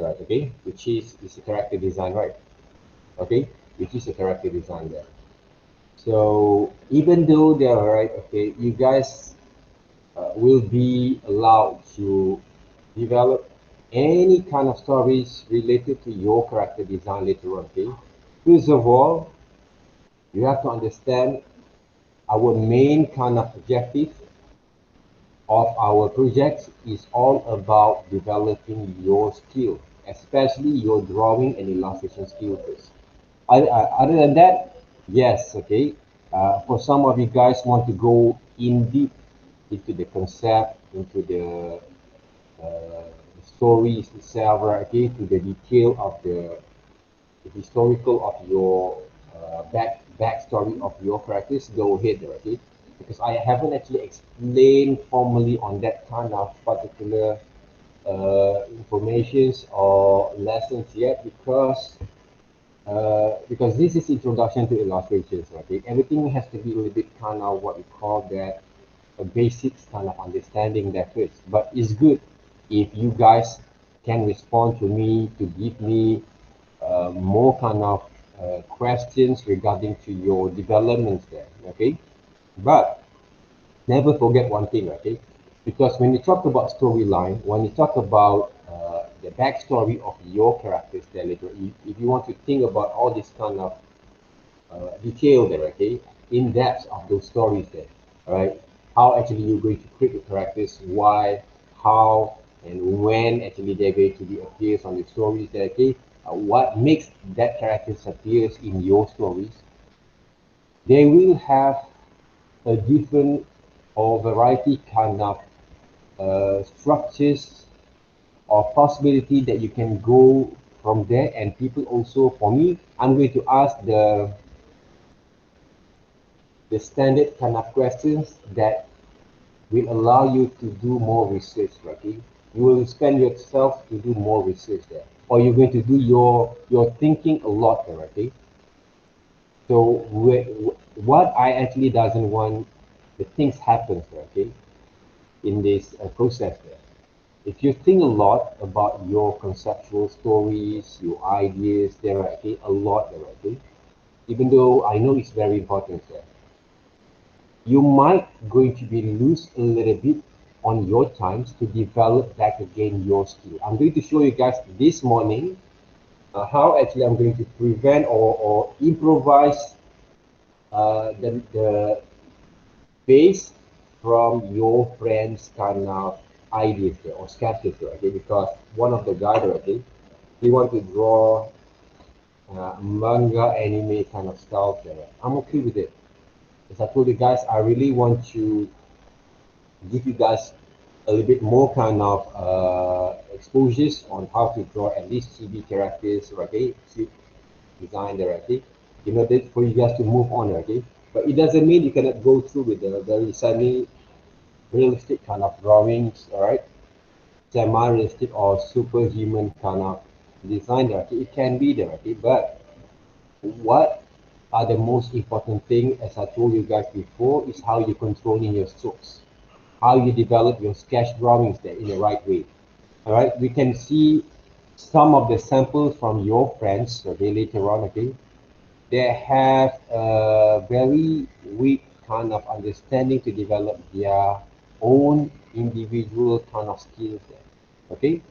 right? Okay, which is a character design, right? Okay, which is a character design there. So even though they're right, okay, you guys will be allowed to develop any kind of stories related to your character design later on. Okay, first of all, you have to understand our main kind of objective of our projects is all about developing your skill, especially your drawing and illustration skill first. Other than that, yes, okay. For some of you guys want to go in deep into the concept, into uh, the stories itself, right? Okay, to the detail of the historical of your backstory of your characters, go ahead, okay? Because I haven't actually explained formally on that kind of particular informations or lessons yet, because this is introduction to illustrations, okay? Everything has to be a little bit kind of what we call that a basics kind of understanding that first. But it's good if you guys can respond to me to give me more kind of questions regarding to your developments there, okay? But never forget one thing, okay? Because when you talk about storyline, when you talk about the backstory of your characters there later, if you want to think about all this kind of detail there, okay, in depth of those stories there, all right, how actually you're going to create the characters, why, how, and when actually they're going to be appears on the stories there, okay, what makes that characters appears in your stories, they will have a different or variety kind of structures or possibility that you can go from there. And people also, for me, I'm going to ask the standard kind of questions that will allow you to do more research, okay? You will spend yourself to do more research there, or you're going to do your thinking a lot there, okay? So what I actually doesn't want the things happens there, okay? In this process there. If you think a lot about your conceptual stories, your ideas there, okay, a lot there, okay? Even though I know it's very important there, you might going to be lose a little bit on your times to develop back again your skill. I'm going to show you guys this morning how actually I'm going to prevent or improvise the base from your friends kind of ideas there, or sketches there, okay? Because one of the guys, okay, he want to draw manga anime kind of style there. I'm okay with it. As I told you guys, I really want to give you guys a little bit more kind of exposures on how to draw at least CB characters, okay? Design directly in order for you guys to move on, okay? But it doesn't mean you cannot go through with the very semi-realistic kind of drawings, all right? Semi-realistic or superhuman kind of design there, okay? It can be there, okay? But what are the most important thing, as I told you guys before, is how you controlling your strokes, how you develop your sketch drawings there in the right way. All right, we can see some of the samples from your friends, okay, later on, okay. They have a very weak kind of understanding to develop their own individual kind of skills there, okay.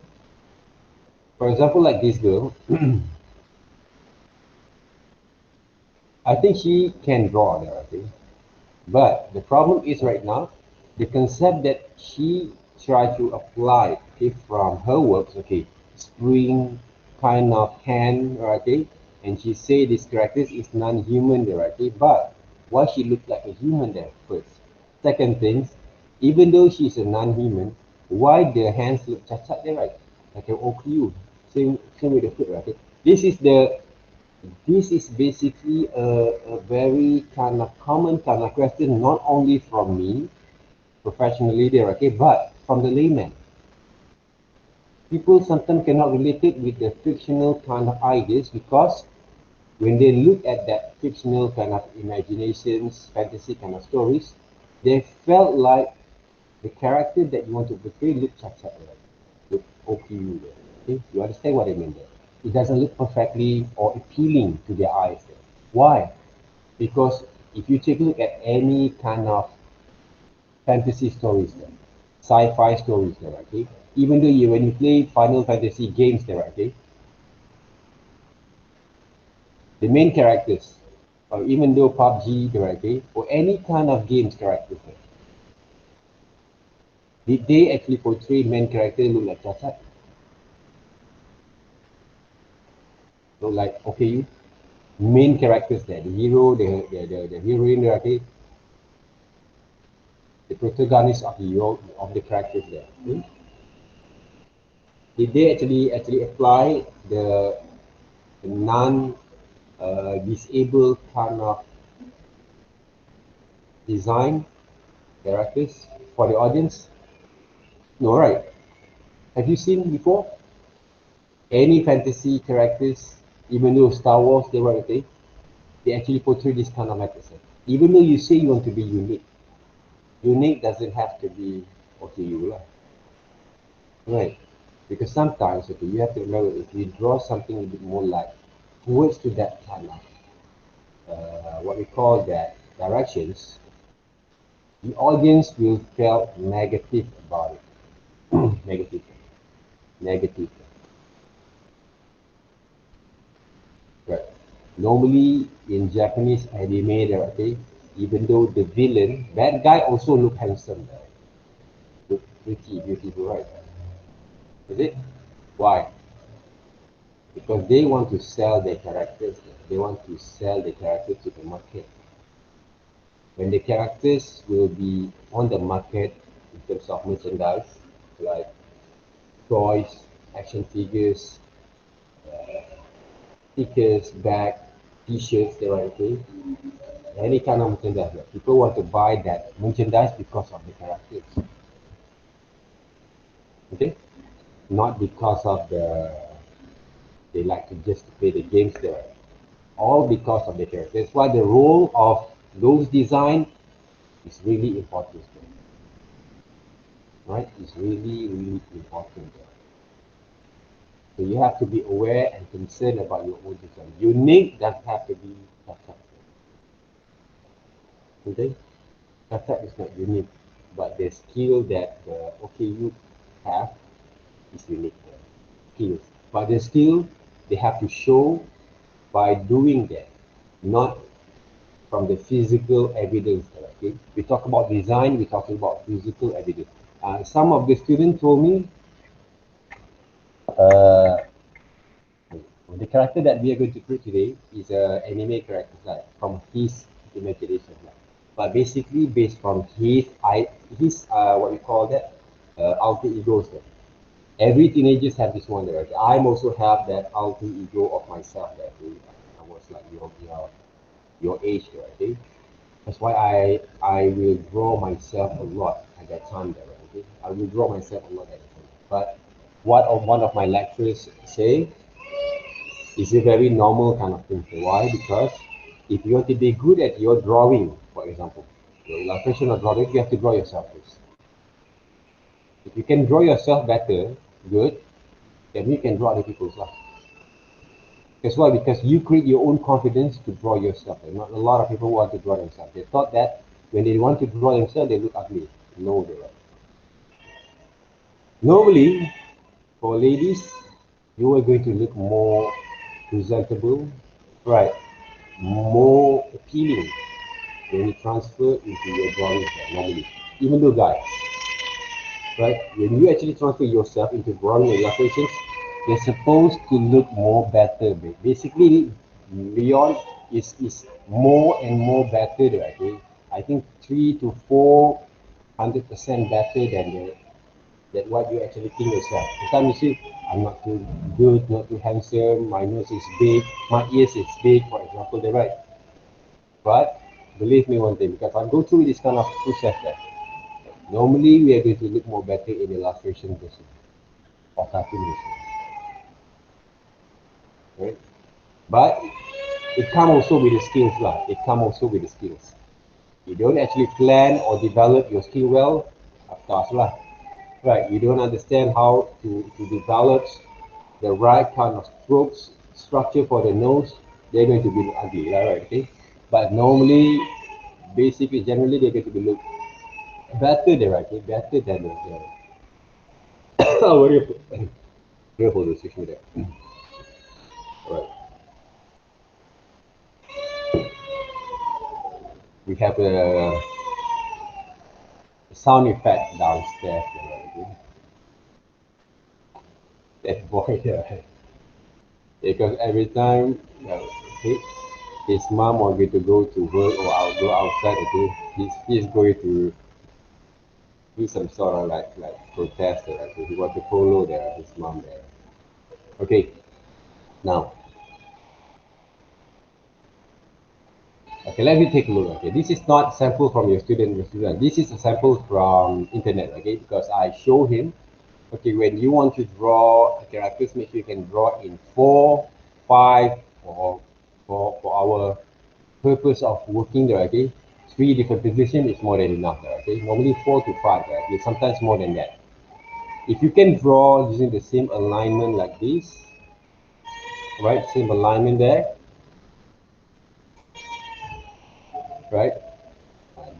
For example, like this girl, I think she can draw there, okay. But the problem is right now, the concept that she tried to apply, okay, from her works, okay, spring kind of hand, okay, and she say this character is non-human there, okay, but why she look like a human there first? Second things, even though she's a non-human, why the hands look cacat there, right? Like an OQ, same with the foot, right? Okay? This is basically a very kind of common kind of question, not only from me, professionally there, okay, but from the layman. People sometimes cannot relate it with the fictional kind of ideas because when they look at that fictional kind of imaginations, fantasy kind of stories, they felt like the character that you want to portray look like, look OPU there. Okay, you understand what I mean there? It doesn't look perfectly or appealing to their eyes there. Why? Because if you take a look at any kind of fantasy stories there, sci-fi stories there, okay? Even though when you play Final Fantasy games there, okay, the main characters, or even though PUBG there, okay, or any kind of games characters there, did they actually portray main character look like Chacha? So like, okay, you main characters there, the hero, the heroine there, okay, the protagonist of the characters there. Hmm? Did they actually apply the non disabled kind of design characters for the audience? No, right? Have you seen before any fantasy characters, even though Star Wars they were okay, they actually portray this kind of characters. Even though you say you want to be unique, unique doesn't have to be okay you lah, right? Because sometimes okay, you have to remember if you draw something a bit more like towards to that kind of what we call that directions, the audience will feel negative about it. Negative, negative. Right. Normally in Japanese anime, there, okay, even though the villain, bad guy also look handsome, right? Look pretty, beautiful, right? Is it? Why? Because they want to sell their characters. They want to sell the characters to the market. When the characters will be on the market in terms of merchandise, like toys, action figures, stickers, bag, t-shirts, they are okay. Any kind of merchandise. People want to buy that merchandise because of the characters. Okay? Not because of they like to just play the games there. All because of the characters. That's why the role of those design is really important. Right? It's really, really important. So you have to be aware and concerned about your own design. Unique doesn't have to be perfect. Okay? Perfect is not unique, but the skill that OKU have is unique. Skills. But the skill they have to show by doing that, not from the physical evidence. Okay? We talk about design, we're talking about physical evidence. Some of the students told me uh, the character that we are going to create today is an anime character like, from his imagination. Like. But basically based from his what we call that alter egos. Like. Every teenagers have this one. Right? I also have that alter ego of myself. That I was like your age. Right? Okay? That's why I will draw myself a lot at that time. There, right? Okay? I will draw myself a lot at that time. But one of my lecturers say is a very normal kind of thing. Why? Because if you want to be good at your drawing, for example, your illustration or drawing, you have to draw yourself first. If you can draw yourself better, good, then you can draw other people's stuff. That's why, because you create your own confidence to draw yourself. And not a lot of people want to draw themselves. They thought that when they want to draw themselves, they look ugly. No, they don't. Normally, for ladies, you are going to look more presentable, right? More appealing when you transfer into your drawing normally. Even though guys, right? When you actually transfer yourself into drawing illustrations, they're supposed to look more better. Basically, Leon is more and more better. Okay? I think 300 to 400% better than what you actually think yourself. Sometimes you see, I'm not too good, not too handsome, my nose is big, my ears is big, for example, they're right. But believe me one thing, because I go through this kind of process there. Normally, we are going to look more better in illustration version or cartoon version, right? But it comes also with the skills, lah. It comes also with the skills. You don't actually plan or develop your skill well, of course, lah. Right? You don't understand how to develop the right kind of strokes structure for the nose, they're going to be ugly, right? Okay, but normally, basically, generally, they're going to be look better than right, okay? Better than the oh, real photos, excuse me there. All right, we have a sound effect downstairs, right? Okay? That boy there, because every time he, his mom or going to go to work or go outside, okay, he's going to do some sort of like protest there. Okay? He want to follow his mom there. Okay, now okay, let me take a look. Okay, this is not sample from your student. This is a sample from internet. Okay, because I show him. Okay, when you want to draw characters, make sure you can draw in 4, 5, or for our purpose of working there. Okay, 3 different positions is more than enough there. Okay, normally 4 to 5. Right? Okay, sometimes more than that. If you can draw using the same alignment like this, right? Same alignment there, right?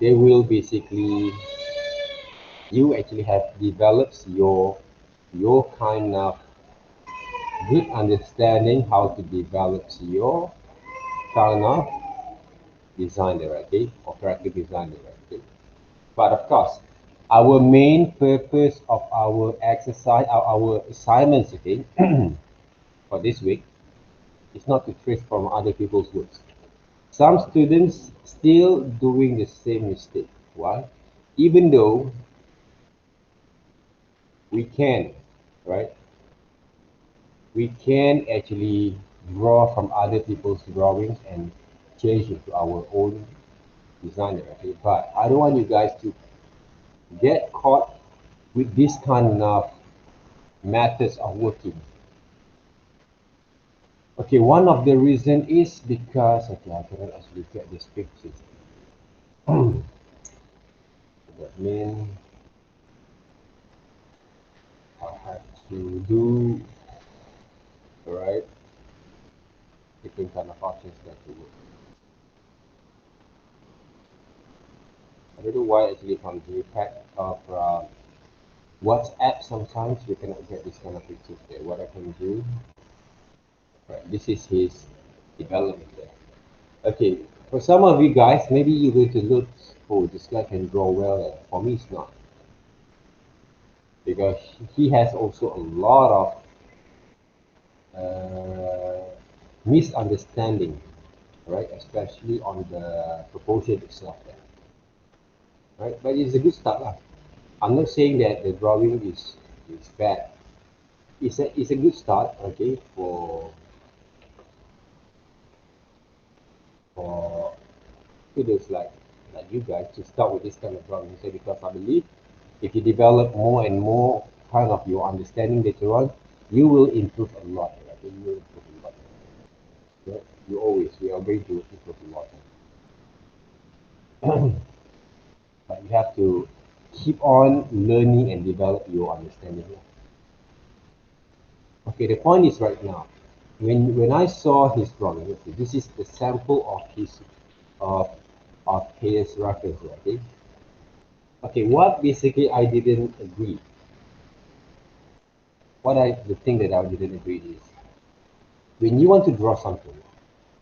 They will basically you actually have developed your kind of good understanding how to develop your kind of design directly or character design directly. But of course, our main purpose of our exercise, our assignments, okay, for this week is not to trace from other people's works. Some students still doing the same mistake. Why? Even though we can, right? We can actually draw from other people's drawings and change it to our own design directly. But I don't want you guys to get caught with this kind of methods of working. Okay, one of the reason is because okay, I cannot actually get this picture. That means I have to do right different kind of options that to work. I don't know why actually from the impact of WhatsApp sometimes you cannot get this kind of pictures there. What I can do, right? This is his development there. Okay, for some of you guys, maybe you're going to look, oh, this guy can draw well. For me, it's not because he has also a lot of misunderstanding, right? Especially on the proportion itself there, right? But it's a good start, lah. I'm not saying that the drawing is bad. It's a good start, okay, for students like you guys to start with this kind of drawing. So because I believe if you develop more and more kind of your understanding later on, you will improve a lot. Right? You will improve a lot. Right? We are going to improve a lot. But you have to keep on learning and develop your understanding. Okay, the point is right now, when I saw his drawing, okay, this is the sample of of his reference, okay? Okay, what basically I didn't agree. The thing that I didn't agree is when you want to draw something,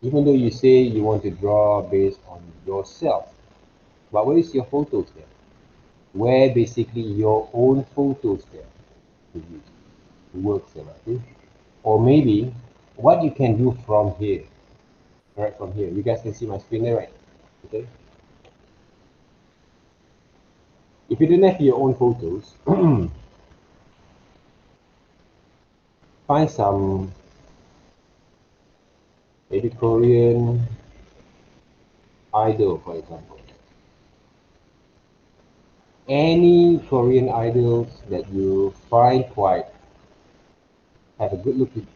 even though you say you want to draw based on yourself, but where is your photos there? Where basically your own photos there to use, works there, right? Or maybe what you can do from here, right from here. You guys can see my screen there, right? Okay. If you don't have your own photos, find some maybe Korean idol, for example. Any Korean idols that you find quite have a good looking,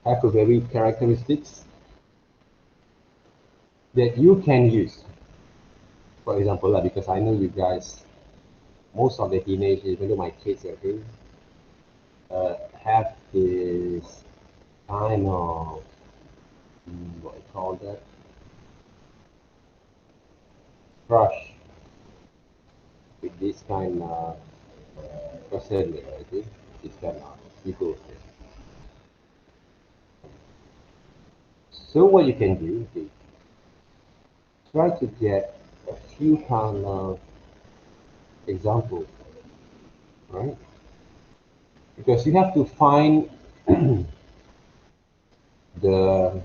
have a very characteristics that you can use. For example, because I know you guys, most of the teenagers, even though my kids are doing, have this kind of what I call that crush with this kind of person, I think, this kind of people. So what you can do is try to get a few kind of examples, right? Because you have to find the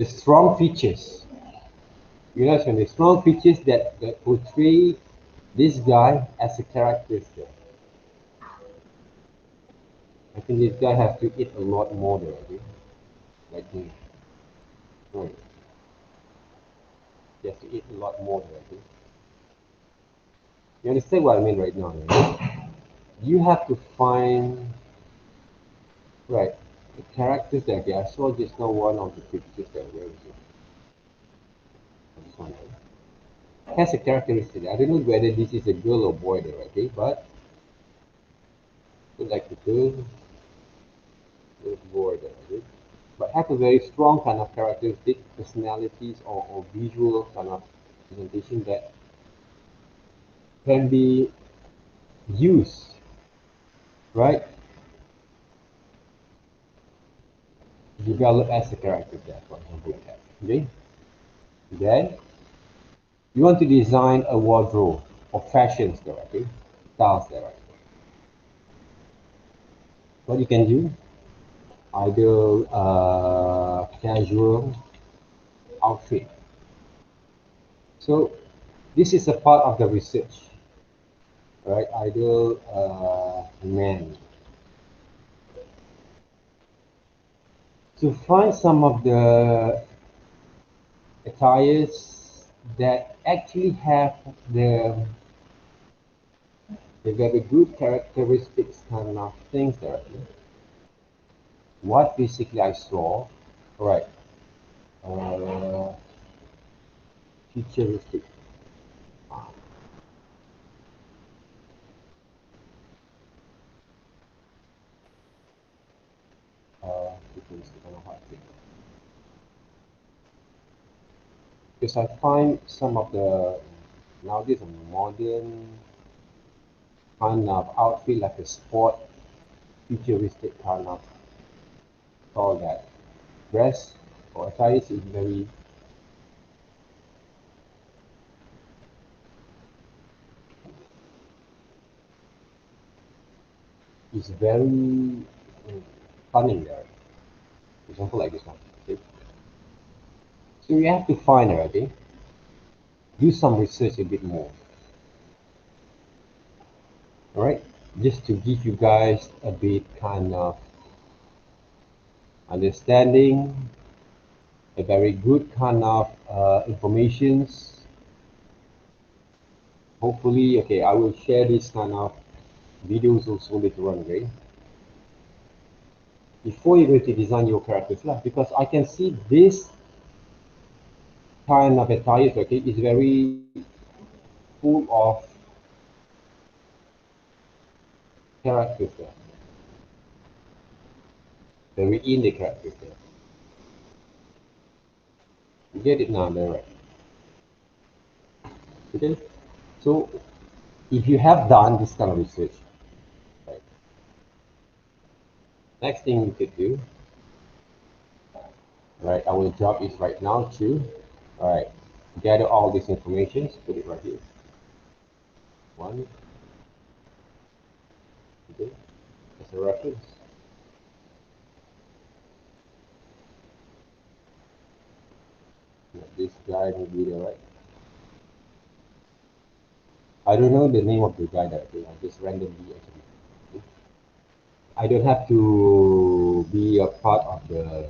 strong features. You know, the strong features that portray this guy as a characteristic. I think this guy has to eat a lot more than I think. Like me. Right. He has to eat a lot more than I think. You understand what I mean right now? Right? You have to find right the characters that okay, I saw just now one of the pictures that where is it? This one, right? Has a characteristic. I don't know whether this is a girl or boy there, okay? But look like the girl, little boy there, okay? But have a very strong kind of characteristic, personalities or visual kind of presentation that can be used, right? Develop as a character there, for example. Okay? Then you want to design a wardrobe or fashions there, okay? Styles there, right? What you can do, either casual outfit. So this is a part of the research, right? Either men. To find some of the attires that actually have the very good characteristics kind of things there. What basically I saw, right? Uh, futuristic. Futuristic, I don't know how to say. Because I find some of the nowadays a modern kind of outfit like a sport futuristic kind of all that dress or attire is very cunning there. For example, like this one. Okay? So you have to find it, okay? Do some research a bit more. Alright? Just to give you guys a bit kind of understanding, a very good kind of informations. Hopefully, okay, I will share this kind of videos also later on, okay? Before you're going to design your characters, because I can see this kind of attire, okay, is very full of characters there. Very in the characters there. You get it now, there, right? Okay? So if you have done this kind of research, right, next thing you could do, right, our job is right now to, all right, gather all this information, put it right here. One, okay, as a reference. This guy will be there, right? I don't know the name of the guy that I just randomly actually. I don't have to be a part of the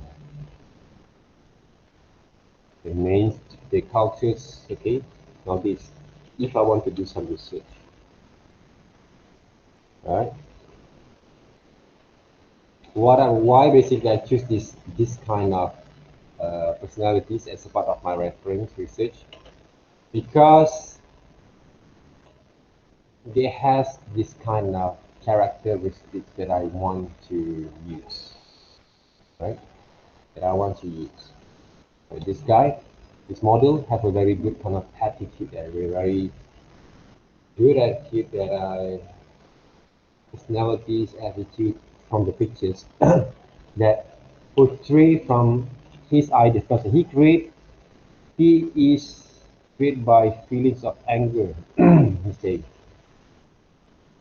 main the cultures, okay? Now this, if I want to do some research, right? Why basically I choose this kind of personalities as a part of my reference research because they has this kind of characteristics that I want to use, right? That I want to use. So this guy, this model, have a very good kind of attitude, a very good attitude that I personalities, attitude from the pictures that portray from his ideas. Because he is created by feelings of anger. He said,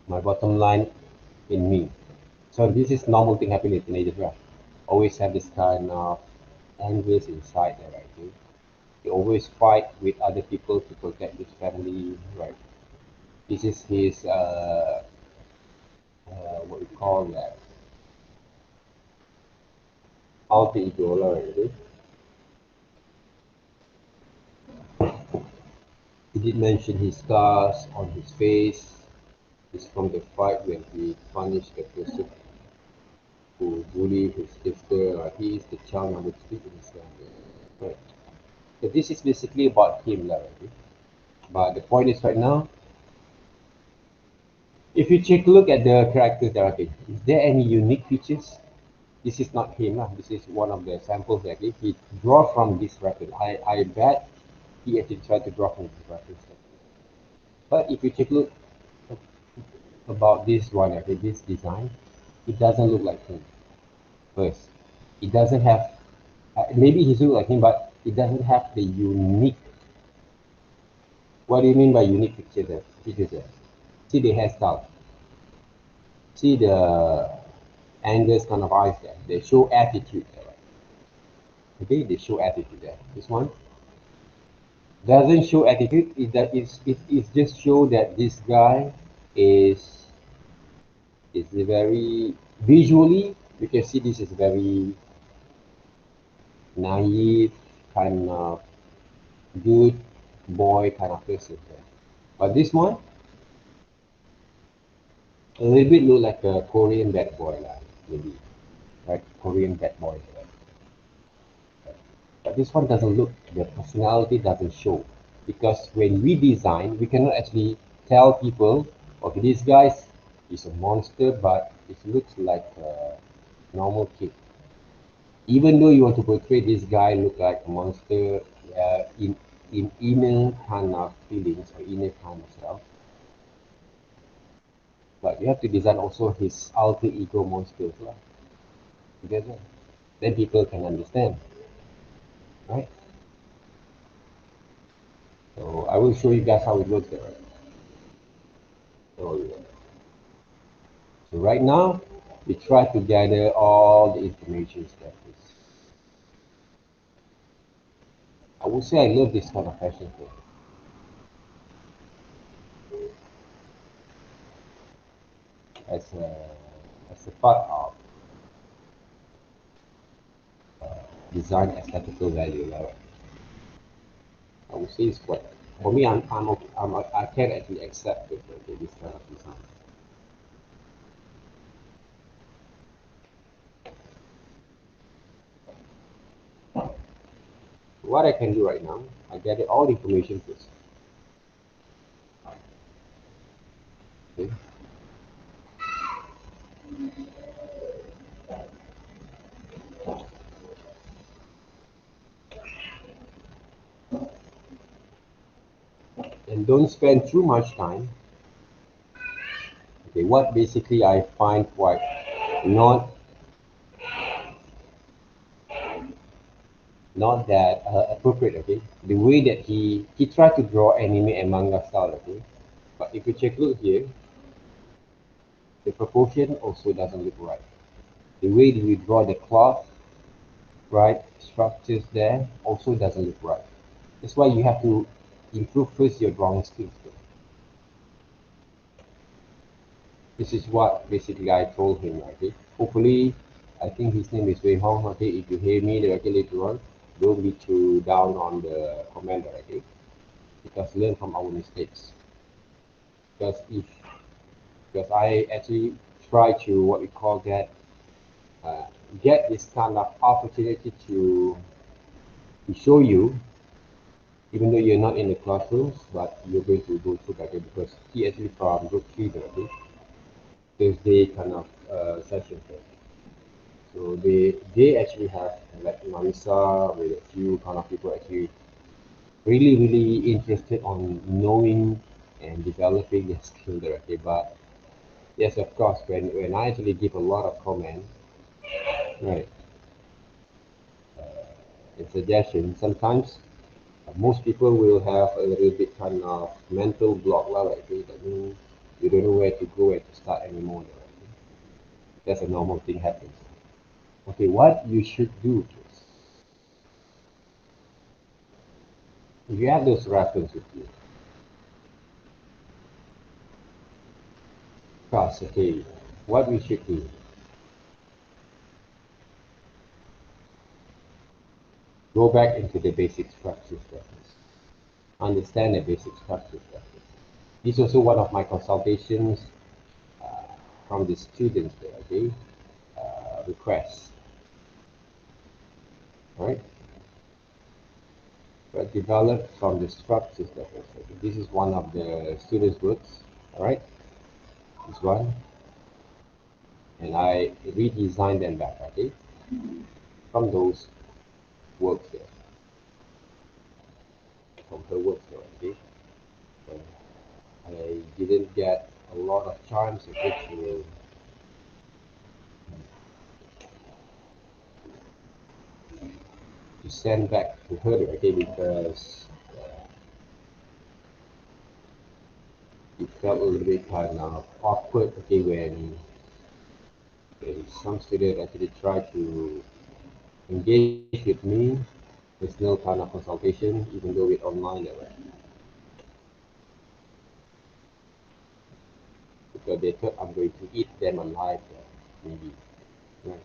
my bottom line in me. So this is normal thing happening in teenagers, right? Always have this kind of anger inside there, right? He always fight with other people to protect his family, right? This is his what we call that alter ego, right? He did mention his scars on his face. It's from the fight when he punished the person who bullied his sister. He is the child number three in his family. Right. So this is basically about him, right? But the point is right now, if you take a look at the characters there, okay, is there any unique features? This is not him, this is one of the samples that he draw from this reference. I bet he actually tried to draw from this reference. But if you take a look about this one, okay, this design, it doesn't look like him. First, it doesn't have, maybe he's look like him, but it doesn't have the unique. What do you mean by unique picture there? Features there? See the hairstyle. See the angles kind of eyes there. They show attitude there. Right? Okay, they show attitude there. This one doesn't show attitude. It just show that this guy is is very visually. You can see this is very naive kind of good boy kind of person there. But this one a little bit look like a Korean bad boy, like, maybe, right? Korean bad boy. Right? But this one doesn't look, the personality doesn't show. Because when we design, we cannot actually tell people, okay, this guy is a monster, but it looks like a normal kid. Even though you want to portray this guy look like a monster in inner kind of feelings or inner kind of self, but you have to design also his alter ego monsters together. Then people can understand, right? So I will show you guys how it looks there. So, yeah. So right now, we try to gather all the information that is. I would say I love this kind of fashion thing. As a part of design aesthetical value, right? I would say it's quite. For me, I'm okay. I can actually accept it, okay, this kind of design. What I can do right now, I gather all the information first. Okay? And don't spend too much time. Okay, what basically I find quite not not that appropriate. Okay, the way that he tried to draw anime and manga style. Okay, but if you check look here, the proportion also doesn't look right. The way that you draw the cloth, right, structures there also doesn't look right. That's why you have to improve first your drawing skills. This is what basically I told him. Okay, hopefully, I think his name is Wei Hong. Okay, if you hear me directly later on, don't be too down on the comment. Okay, because learn from our mistakes. Because if because I actually try to what we call that uh, get this kind of opportunity to show you even though you're not in the classrooms, but you're going to go through that because he actually from group 3 already, Thursday kind of sessions there. So they actually have like Marisa with a few kind of people actually really interested on knowing and developing their skill directly. But yes, of course, when I actually give a lot of comment, right, and suggestions, sometimes most people will have a little bit kind of mental block, lah, like that means you don't know where to go, where to start anymore. Right? That's a normal thing happens. Okay, what you should do is, if you have those reference with you, class, okay, what we should do, go back into the basic structures first. Understand the basic structures first. This is also one of my consultations uh, from the students there, okay? Requests, right? But developed from the structures that was. This is one of the students' works, all right? This one, and I redesigned them back, okay? From those works there, from her works there, okay? So I didn't get a lot of chance to send back to her, okay? Because it felt a little bit kind of awkward, okay, when some student actually try to engage with me. There's no kind of consultation, even though it's online, right? Because they thought I'm going to eat them alive, maybe. Right.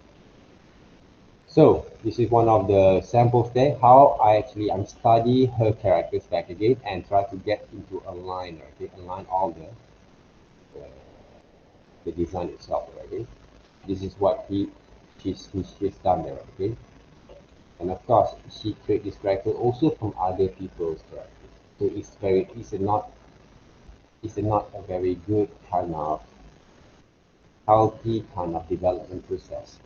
So this is one of the samples there. How I actually study her characters back again and try to get into align, okay, align all the design itself, okay. This is what she's done there, okay. And of course, she create this character also from other people's characters. So it's not a very good kind of healthy kind of development process.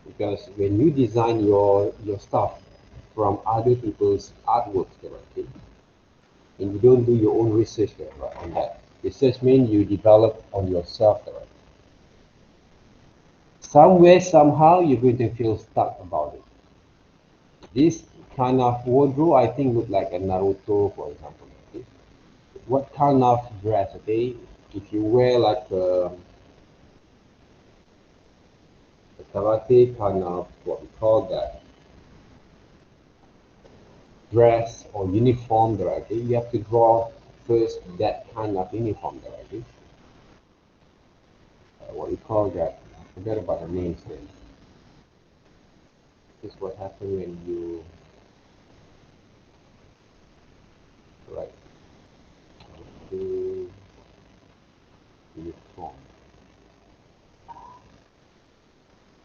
Because when you design your stuff from other people's artworks directly, and you don't do your own research there, right, on that. Research means you develop on yourself directly. Somewhere, somehow, you're going to feel stuck about it. This kind of wardrobe, I think, look like a Naruto, for example. Okay? What kind of dress, okay? If you wear like a karate kind of what we call that dress or uniform directly, you have to draw first that kind of uniform directly. What we call that, I forget about the names then. This is what happens when right do uniform.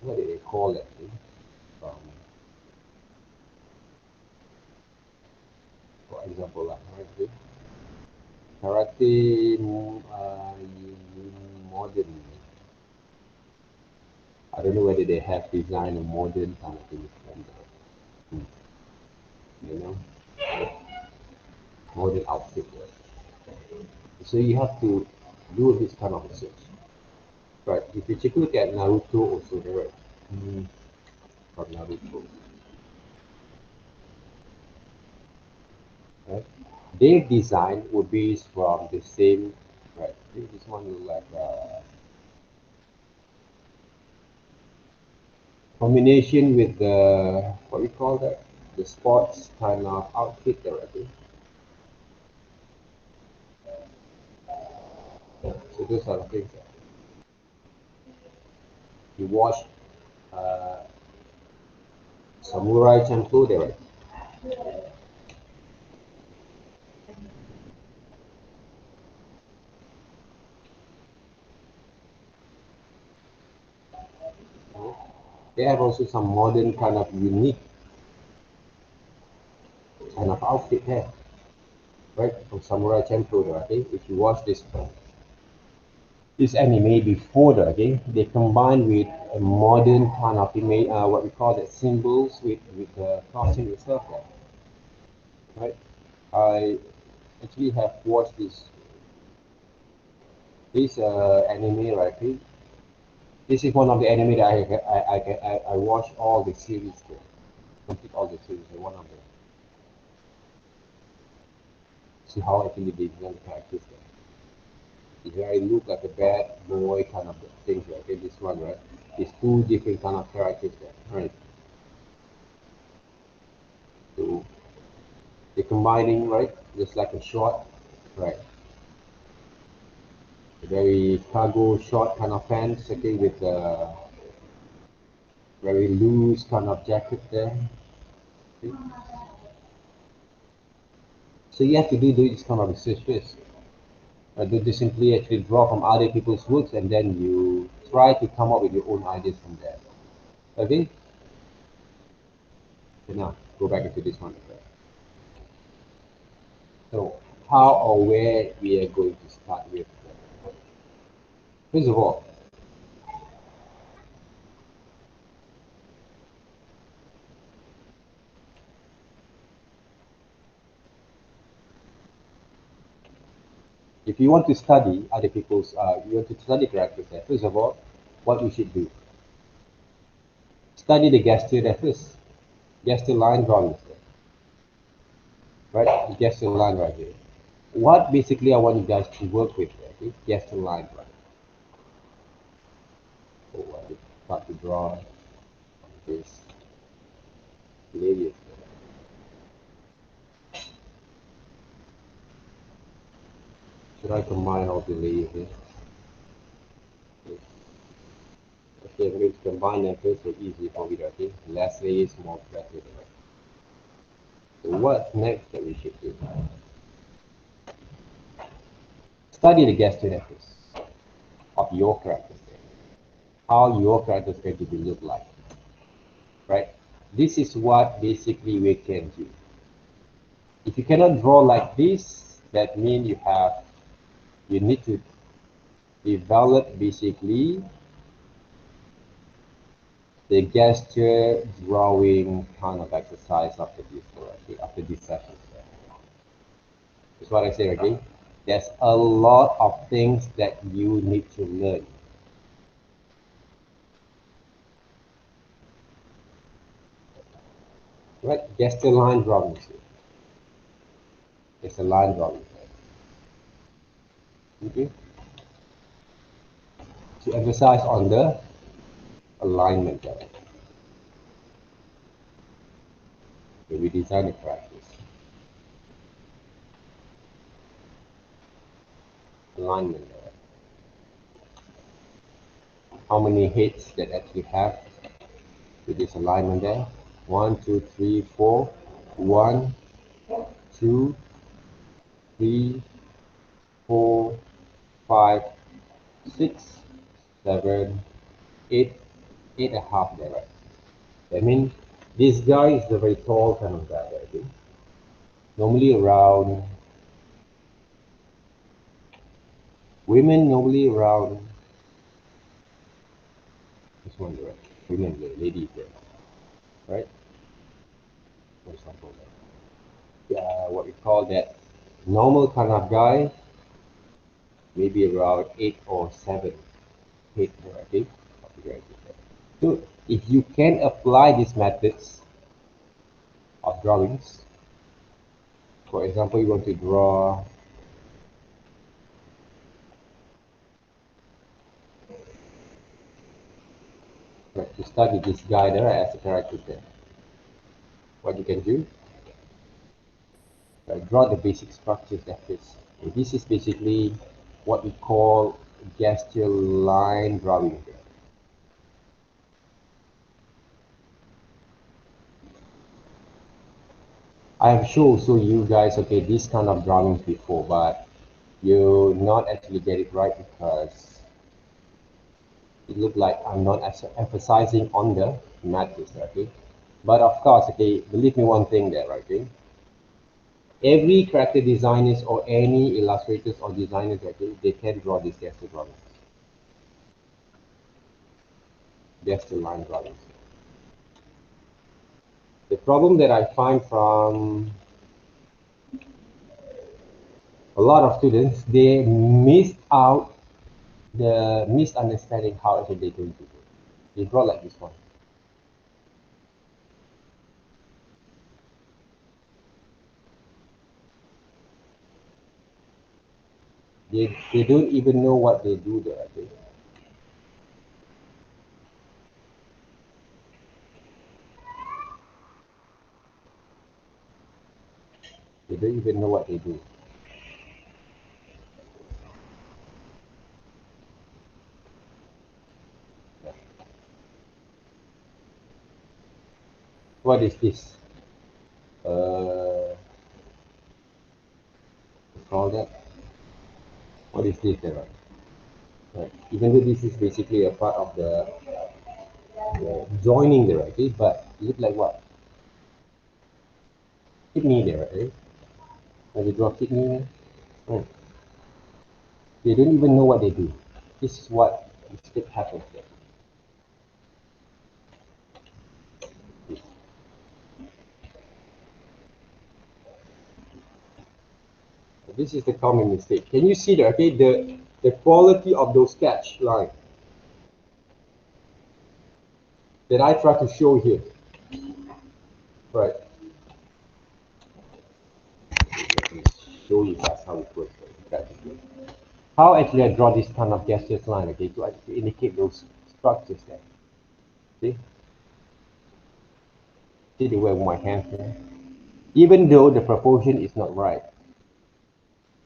What do they call it? For example, like karate modern. I don't know whether they have designed a modern kind of uniform. You know, modern outfit. So you have to do this kind of research. Right. If you take a look at Naruto also, right? From Naruto, right? Their design would be from the same, right? This one is like a combination with the what we call that, the sports kind of outfit directly. So those are the things. You watch uh, Samurai Champloo directly. They have also some modern kind of unique kind of outfit there. right? From Samurai Champloo, okay? If you watch this anime before that, okay, they combine with a modern kind of image, what we call that symbols with the costume itself, there, right? I actually have watched this anime, right? Okay? This is one of the anime that I watch all the series there, complete all the series. One of them. See how actually they design the characters there. If I look at the bad boy kind of things, right? Okay, this one, right? There's two different kind of characters there, right? So they're combining, right? Just like a short, right? A very cargo short kind of pants, okay, with a very loose kind of jacket there. Okay. So you have to do this kind of research first. Don't you simply actually draw from other people's works and then you try to come up with your own ideas from there. Okay? So now go back into this one. Okay? So how or where we are going to start with? First of all, if you want to study other people's, you want to study characters there. First of all, what we should do? Study the gesture there first. Gesture line drawings there, right? The gesture line right here. What basically I want you guys to work with there, okay? Gesture line right. So I start to draw this lady. Should I combine all the layers here? Okay, I'm going to combine them first so easy for me, okay? Less layers, more better. So what's next that we should do? Study the gesture efforts of your characters. How your character is going to be look like, right? This is what basically we can do. If you cannot draw like this, that means you need to develop basically the gesture drawing kind of exercise after this, okay, after this session. That's what I say again. There's a lot of things that you need to learn. Right? Gesture line drawing. It's a line drawing. Okay? To emphasize on the alignment there. Okay, we design the practice. Alignment there. How many hits that actually have with this alignment there? 1, 2, 3, 4. 1, 2, 3, 4, 5, 6, 7, 8, 8.5 there. Right? I mean, this guy is a very tall kind of guy, I think. Normally around, women normally around, this one, right? Women, the ladies there, right? For example, what we call that normal kind of guy, maybe around 8 or 7 hit, I think. So if you can apply these methods of drawings, for example, you want to draw to study this guy there as a character there. What you can do, draw the basic structures that fits. And this is basically what we call gesture line drawing. I have shown so you guys okay this kind of drawings before, but you not actually get it right because it looked like I'm not emphasizing on the matrix, okay? But of course, okay, believe me one thing there, okay? Every character designers or any illustrators or designers, okay, they can draw this gesture drawings, gesture line drawings. The problem that I find from a lot of students, they miss out the misunderstanding how actually they're going to do it. They draw like this one. They don't even know what they do there. Okay? They don't even know what they do. Yeah. What is this? Call that. What is this there? Right. Even though this is basically a part of the joining there, okay, but look like what? Kidney there, right? When they draw kidney there, right. They don't even know what they do. This is what mistake happens there. This is the common mistake. Can you see that? Okay, the quality of those sketch line that I try to show here, right? Let me show you guys how it works. How actually I draw this kind of gestures line, okay, to actually indicate those structures there. See the way of my hands there. Even though the proportion is not right,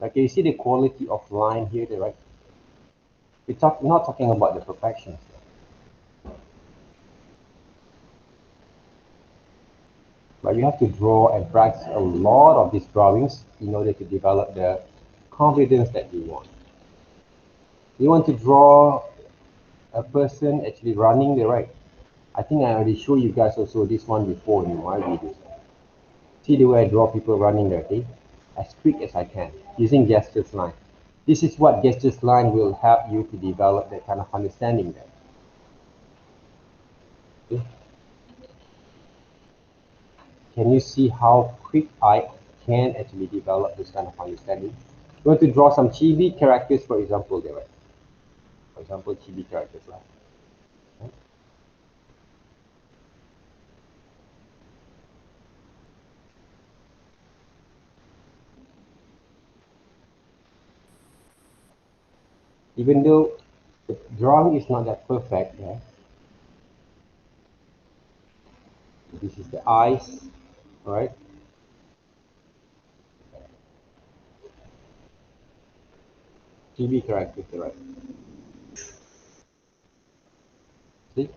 okay, you see the quality of line here, right? We're not talking about the perfection. But you have to draw and practice a lot of these drawings in order to develop the confidence that you want. You want to draw a person actually running the right. I think I already showed you guys also this one before in my videos. See the way I draw people running there, okay? As quick as I can, using gestures line. This is what gestures line will help you to develop that kind of understanding there. Okay? Can you see how quick I can actually develop this kind of understanding? You want to draw some chibi characters, for example, there, right? For example, chibi characters, right? Even though the drawing is not that perfect, yeah? This is the eyes, right? Chibi characters, right? See?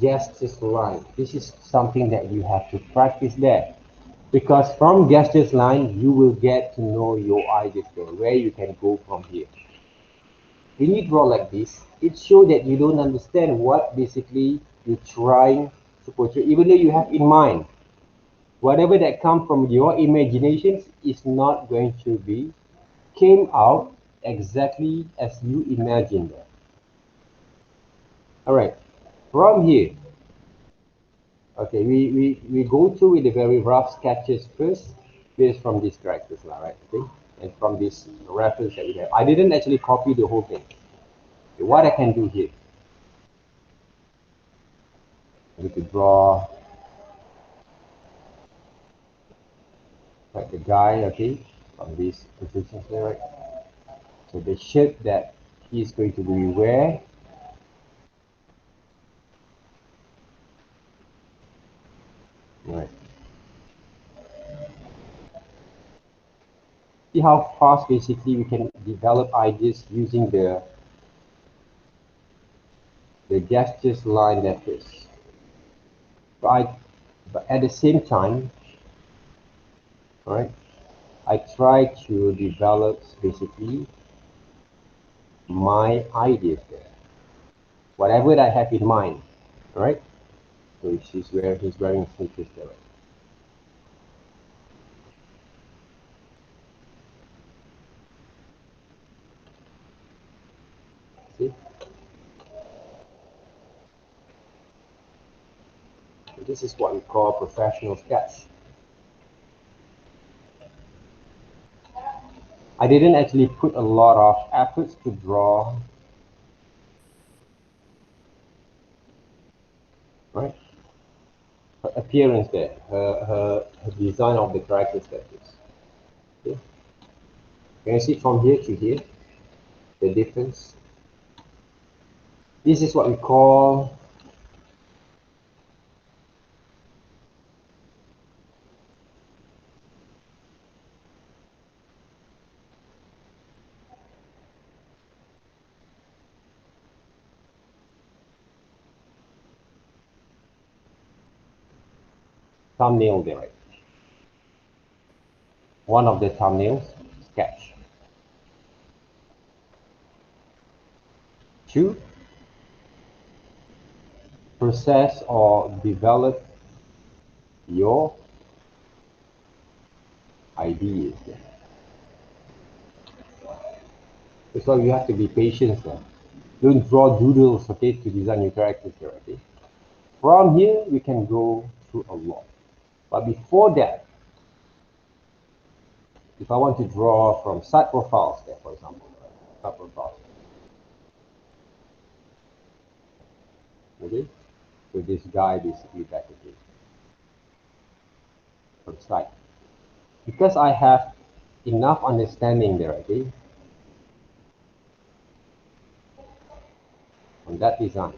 Gestures line. This is something that you have to practice there. Because from gestures line, you will get to know your ideas there, where you can go from here. When you draw like this, it shows that you don't understand what basically you're trying to portray, even though you have in mind. Whatever that comes from your imaginations is not going to be came out exactly as you imagined it. All right, from here, okay, we go through with the very rough sketches first, based from these characters now, right? Okay, and from this reference that we have. I didn't actually copy the whole thing. Okay, what I can do here, I need to draw like the guy, okay, from these positions there, right? So the shape that he's going to be wear, right? See how fast basically we can develop ideas using the gestures line methods. But but at the same time, right? I try to develop basically my ideas there, whatever I have in mind, right? So he's wearing sneakers there. Right? See? This is what we call professional sketch. I didn't actually put a lot of efforts to draw, right? Her appearance there, her design of the character sketches. Okay? Can you see from here to here the difference? This is what we call thumbnail there, right? One of the thumbnails, sketch. 2, process or develop your ideas. That's why you have to be patient there. Don't draw doodles, okay, to design your characters here, okay? From here, we can go through a lot. But before that, if I want to draw from side profiles there, for example, side profiles, okay? So this guy basically back again, from side. Because I have enough understanding there, okay, on that design,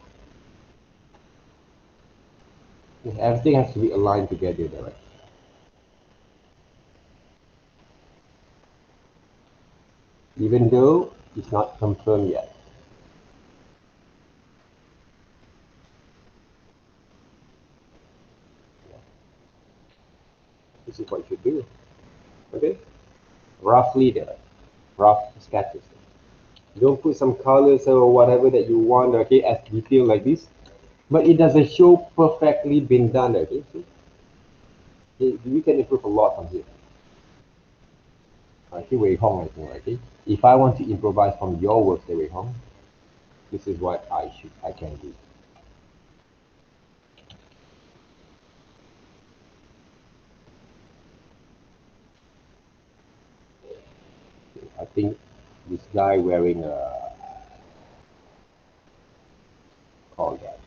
everything has to be aligned together there, right? Even though it's not confirmed yet. This is what you should do, okay? Roughly there, rough sketches. Don't put some colors or whatever that you want, okay, as detail like this. But it doesn't show perfectly been done, okay? We can improve a lot from here. Okay, Wei Hong, I think, okay? If I want to improvise from your works, Wei Hong, this is what I can do. I think this guy wearing a, call that.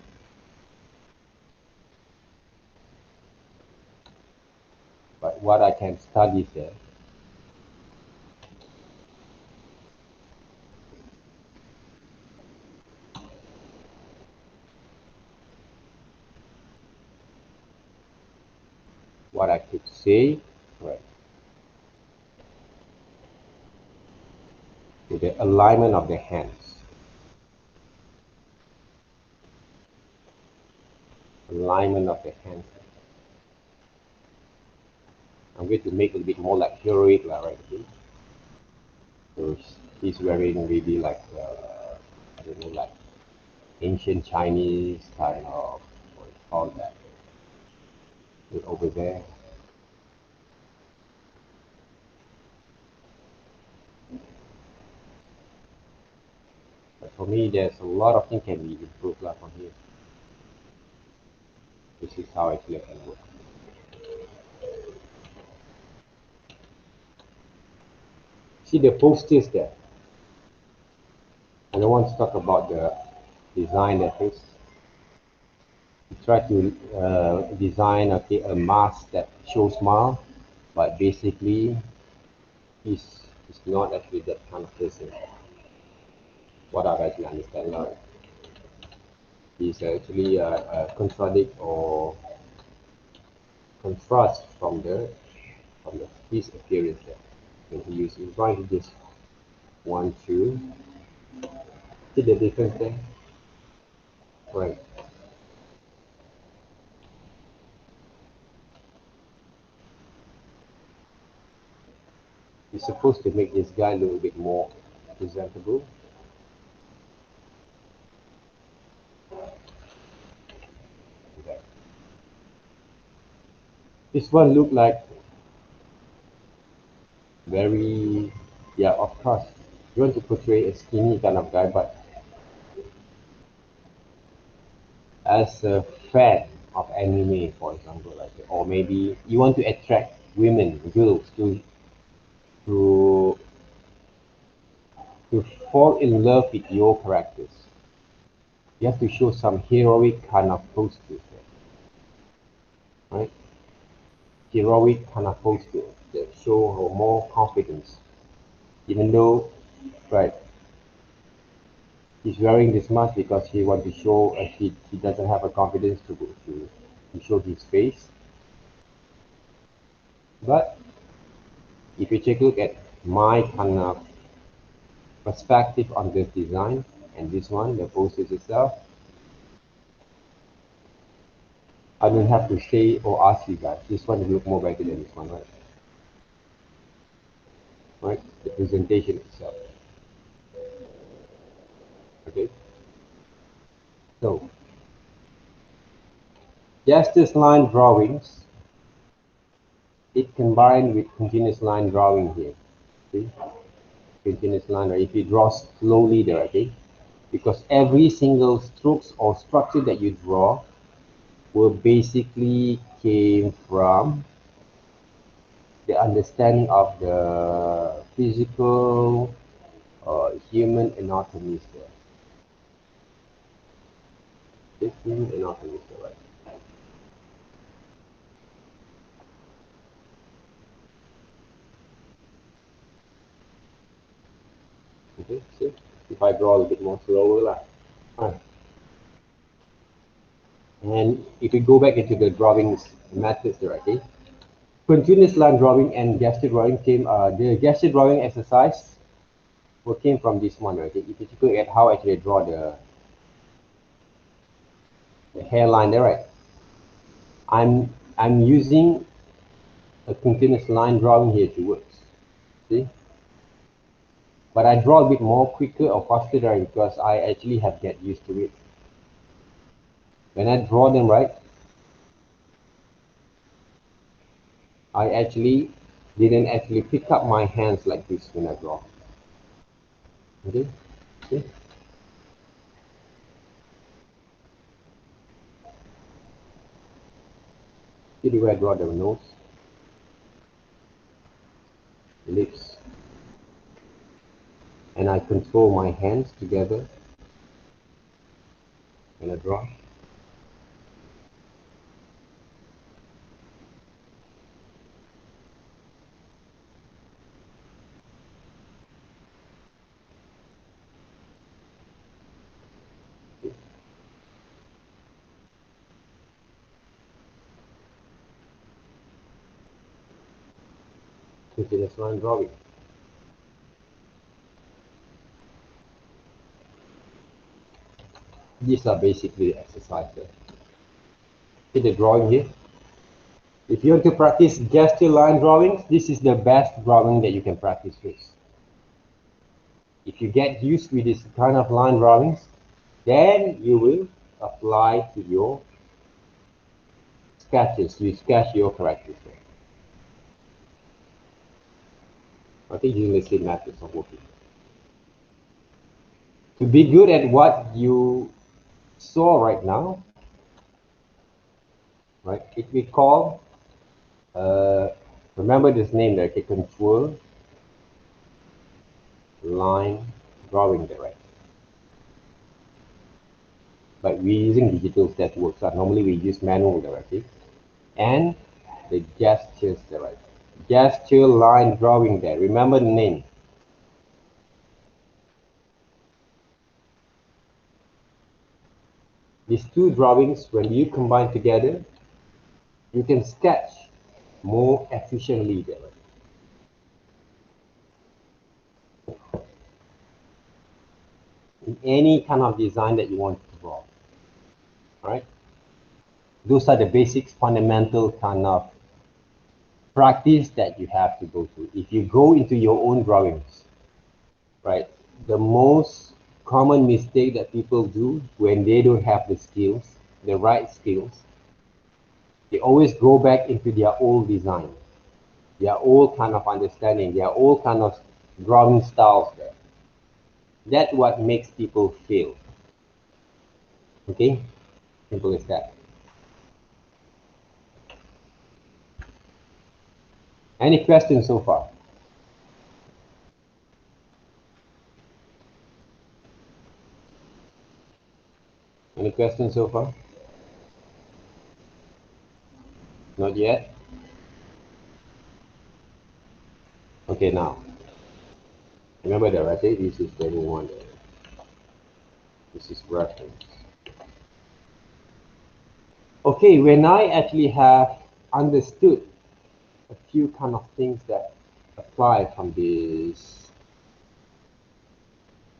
But what I can study there, what I could say, right, to the alignment of the hands. Alignment of the hands. I'm going to make a little bit more like heroic, right? Okay? So he's wearing maybe like, I don't know, like ancient Chinese kind of, what you call that, over there. But for me, there's a lot of things can be improved from here. This is how actually I can work. See the posters there. I don't want to talk about the design that is. Try to design a mask that shows smile, but basically he's not actually that kind of person. What I actually understand now, he's actually a contradict or contrast from his appearance there. When he's trying to just want to see the difference there, right? You're supposed to make this guy a little bit more presentable. Okay. This one look like very, yeah, of course. You want to portray a skinny kind of guy, but as a fan of anime, for example, like, or maybe you want to attract women, girls to to fall in love with your characters. You have to show some heroic kind of postures, right? Heroic kind of postures that show her more confidence, even though, right, he's wearing this mask because he wants to show he doesn't have a confidence to show his face. But if you take a look at my kind of perspective on this design and this one, the posters itself, I don't have to say or ask you guys. This one will look more better than this one, right? Right? The presentation itself. Okay. So, just this line drawings, it combined with continuous line drawing here. See? Continuous line, right? If you draw slowly there, okay? Because every single strokes or structure that you draw will basically came from the understanding of the physical human anatomy there. This human anatomy there, right? Okay, see? If I draw a little bit more slower, lah. Right. And if we go back into the drawings methods there, okay? Continuous line drawing and gesture drawing came, the gesture drawing exercise came from this one, right? If you look at how actually I draw the hairline there, right? I'm using a continuous line drawing here towards, see? But I draw a bit more quicker or faster there because I actually have get used to it. When I draw them right, I actually didn't actually pick up my hands like this when I draw. Okay, see? See the way I draw the nose, lips, and I control my hands together when I draw. Continuous line drawing. These are basically the exercises. See the drawing here? If you want to practice gesture line drawings, this is the best drawing that you can practice with. If you get used with this kind of line drawings, then you will apply to your sketches. You sketch your characters. I think using the same methods of working. To be good at what you saw right now, right? It we call, remember this name there, control line drawing there, but we're using digital that works. So normally we use manual directly, and the gestures there, gesture line drawing there. Remember the name. These two drawings, when you combine together, you can sketch more efficiently there. In any kind of design that you want to draw. All right? Those are the basics, fundamental kind of practice that you have to go through. If you go into your own drawings, right, the most common mistake that people do when they don't have the skills, the right skills, they always go back into their old design, their old kind of understanding, their old kind of drawing styles there. That's what makes people fail. Okay? Simple as that. Any questions so far? Any questions so far? Not yet? Okay, now. Remember that, right? This is the one. This is reference. Okay, when I actually have understood a few kind of things that apply from these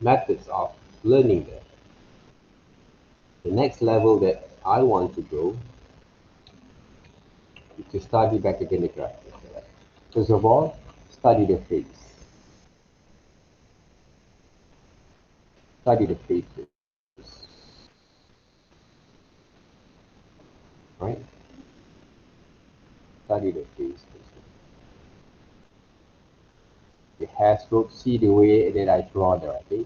methods of learning there, the next level that I want to go is to study back again the characters. Right? First of all, study the face. Study the faces. Right? Study the faces. The hair stroke, see the way that I draw there, okay?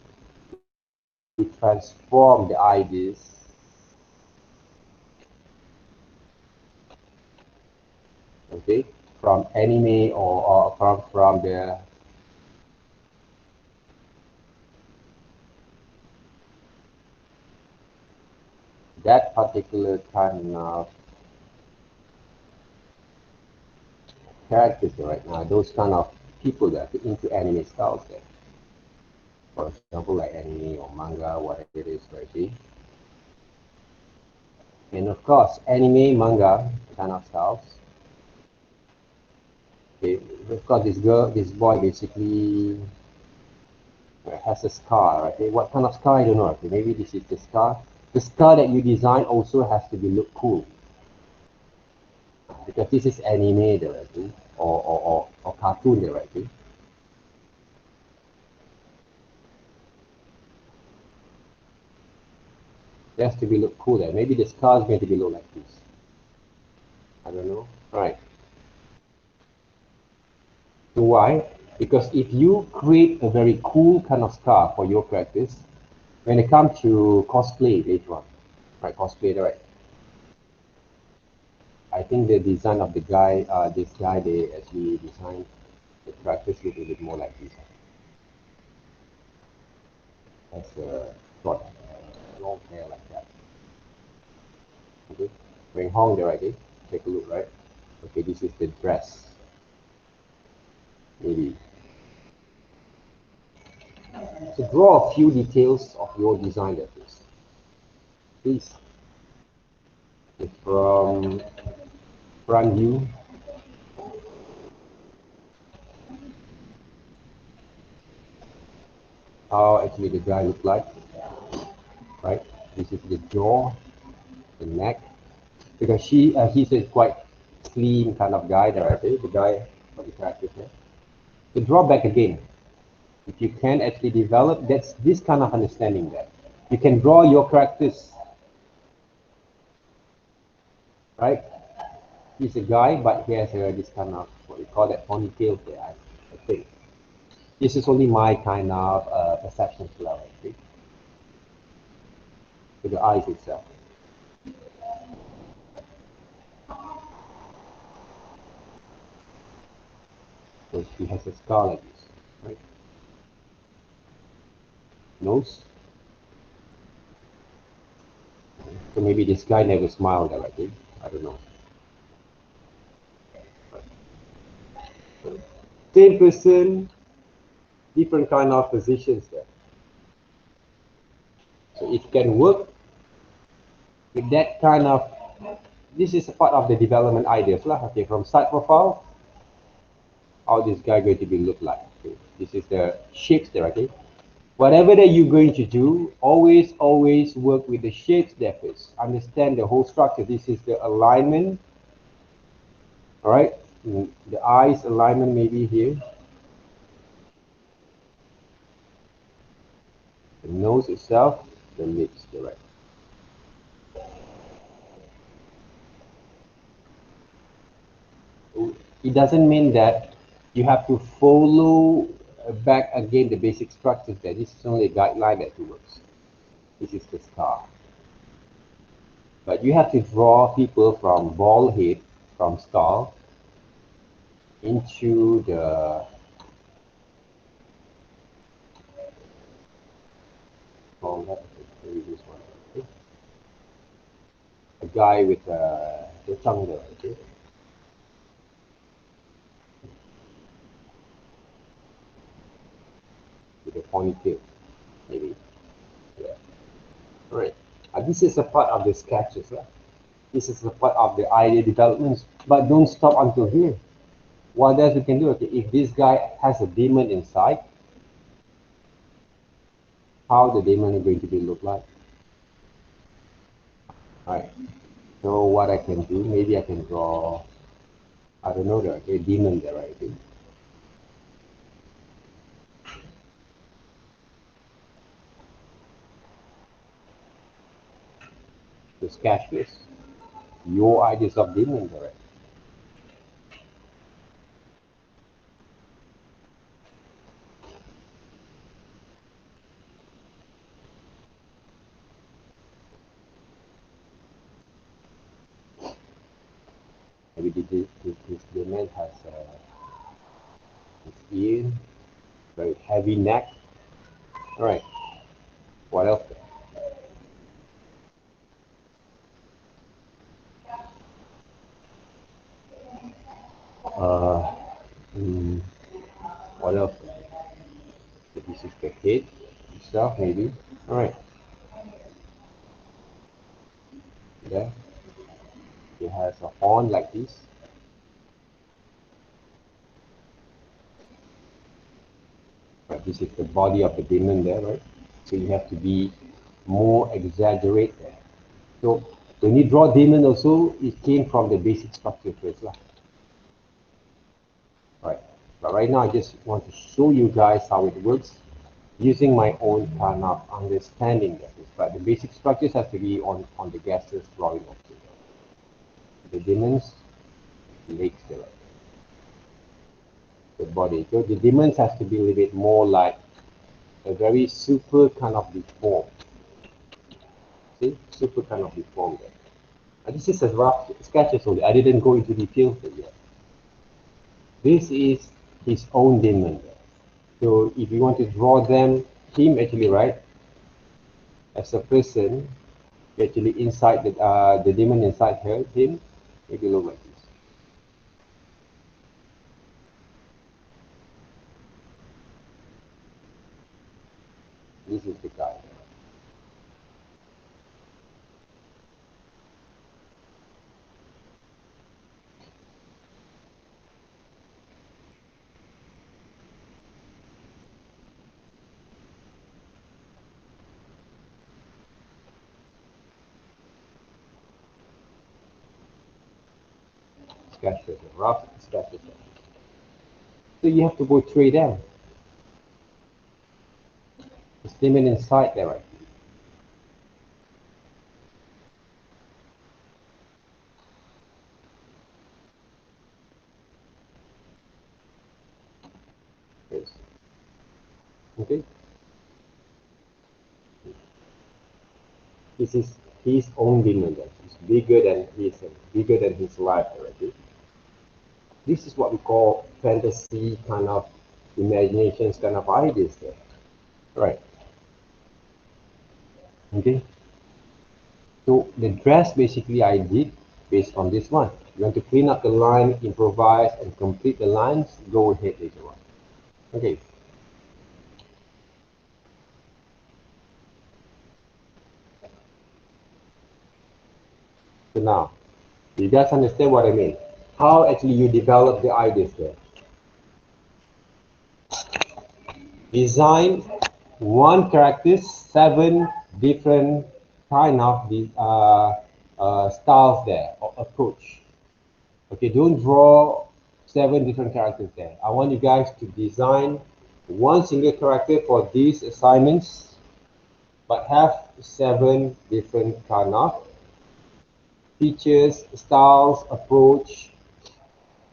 To transform the ideas okay, from anime or from the that particular kind of characters right now, those kind of people that are into anime styles there. For example, like anime or manga, whatever it is, right? And of course, anime, manga kind of styles. Okay, of course, this boy basically has a scar, right? Okay, what kind of scar? I don't know. Okay, maybe this is the scar. The scar that you design also has to be look cool because this is anime directly or cartoon directly. It has to be look cool there. Maybe the scar is going to be look like this. I don't know. Right. So why? Because if you create a very cool kind of scar for your practice, when it comes to cosplay later on, right? Cosplay, right? I think the design of the guy, this guy, they actually designed the practice look a bit more like this. Has a short, long hair like that. Okay. When Hong there, right? Okay? Take a look, right? Okay, this is the dress. Maybe. So draw a few details of your design there, please. Please. From front view, how actually the guy look like, right? This is the jaw, the neck, because he's a quite clean kind of guy there, right? The guy for the character here. The drawback again, if you can actually develop, that's this kind of understanding that you can draw your characters, right? He's a guy, but he has this kind of what we call that ponytail there, I think. This is only my kind of perception level, okay? To the eyes itself. So he has a scar like this, right? Nose. So maybe this guy never smiled directly. I don't know. Same person, different kind of positions there. So it can work with that kind of, this is a part of the development ideas. Okay, from side profile, how this guy going to be look like. Okay. This is the shapes there, okay? Whatever that you're going to do, always work with the shapes there first. Understand the whole structure. This is the alignment, all right? The eyes alignment maybe here. The nose itself, the lips, correct. It doesn't mean that you have to follow back again the basic structures there. This is only a guideline that works. This is the star. But you have to draw people from ball head, from skull, into the maybe this one. Okay? A guy with the tongue there, okay? With a ponytail, maybe. Yeah. All right. This is a part of the sketches. This is a part of the idea developments. But don't stop until here. What else we can do? Okay, if this guy has a demon inside, how the demon is going to be look like? All right. So what I can do? Maybe I can draw. I don't know the demon there, right? Okay. The sketch this. Your ideas of demon there. Right? Maybe this demon has its ear, very heavy neck. All right. What else? Uh, mm, what else? So this is the head itself, maybe. All right. Yeah. It has a horn like this. Right. This is the body of the demon there, right? So you have to be more exaggerate there. So when you draw demon also, it came from the basic structure first, lah. Right. But right now, I just want to show you guys how it works using my own kind of understanding of this. But the basic structures have to be on the gaseous drawing of the demons, legs, the body. So the demons has to be a little bit more like a very super kind of deformed. See, super kind of deformed there. And this is a rough sketches only. I didn't go into details yet. This is his own demon. So if you want to draw them, him actually, right, as a person, actually inside the demon inside her, him, maybe look like this. This is the guy. Sketches, rough sketches. So you have to portray them. It's demon inside there, right? Yes. Okay. This is his own demon. It's bigger than his life already. This is what we call fantasy kind of imaginations kind of ideas there. Right. Okay. So the dress basically I did based on this one. You want to clean up the line, improvise, and complete the lines, go ahead later on. Okay. So now, you guys understand what I mean? How actually you develop the ideas there. Design one character, 7 different kind of the styles there or approach. Okay, don't draw 7 different characters there. I want you guys to design one single character for these assignments, but have 7 different kind of features, styles, approach,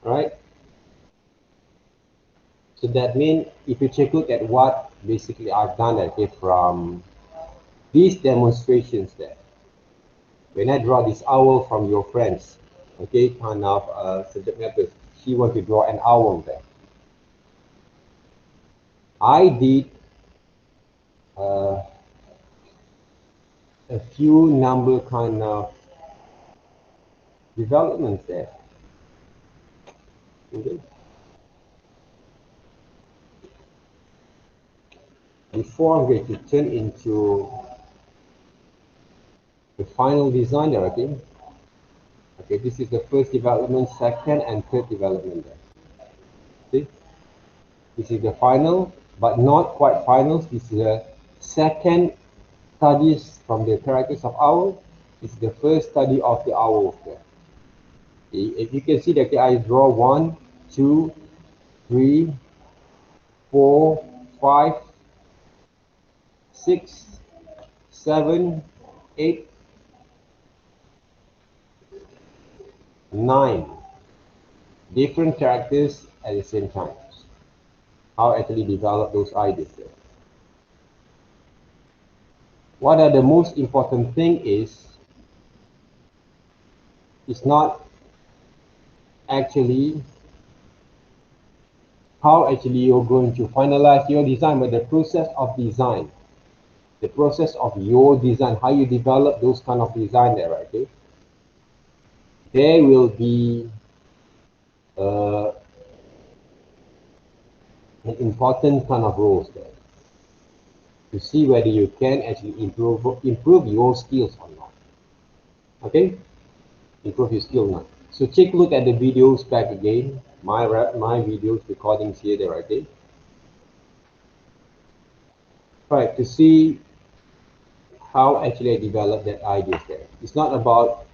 right? So that means if you take a look at what basically I've done, okay, from these demonstrations there. When I draw this owl from your friends, okay, kind of subject matter, she want to draw an owl there. I did uh, a few number kind of developments there. Okay. Before I'm going to turn into the final design there, okay? Okay, this is the first development, second and third development there. See? This is the final, but not quite final. This is the second studies from the characters of owl. This is the first study of the owl there. Okay, if you can see that, okay, I draw 1, 2, 3, 4, 5, 6, 7, 8, 9 different characters at the same time. How I actually develop those ideas there. What are the most important thing is, it's not actually how actually you're going to finalize your design, but the process of design. The process of your design, how you develop those kind of design there, okay? There will be uh, an important kind of roles there to see whether you can actually improve your skills or not. Okay, improve your skill now. So take a look at the videos back again. My videos recordings here there, okay? Right, to see how actually I developed that ideas there. It's not about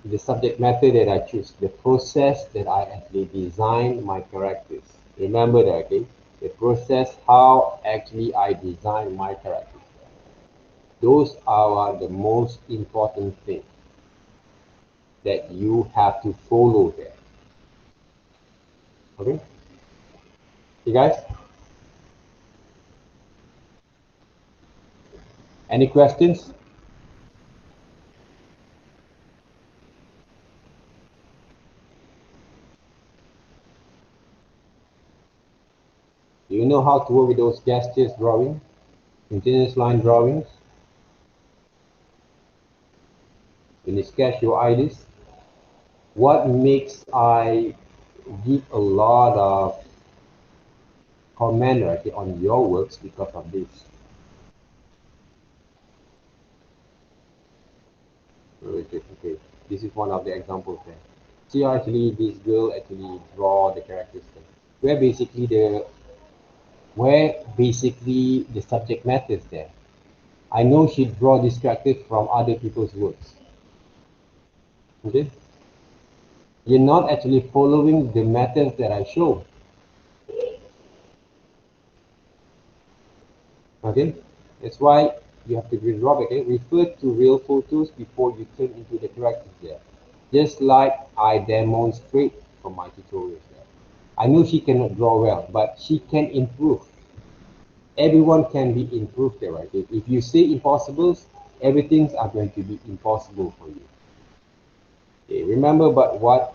the subject matter that I choose, the process that I actually design my characters. Remember that, okay? The process, how actually I design my characters. Those are the most important things that you have to follow there. Okay? You guys? Any questions? Do you know how to work with those gestures drawing? Continuous line drawings? When you sketch your ideas? What makes I give a lot of comment on your works because of this? Okay, this is one of the examples there. See, actually, this girl actually draw the characters there, where basically the subject matters there. I know she draw this character from other people's works. Okay, you're not actually following the methods that I show. Okay, that's why you have to redraw. Okay, refer to real photos before you turn into the characters there. Just like I demonstrate from my tutorials there. I know she cannot draw well, but she can improve. Everyone can be improved there, right? If you say impossibles, everything's are going to be impossible for you. Okay, remember, but what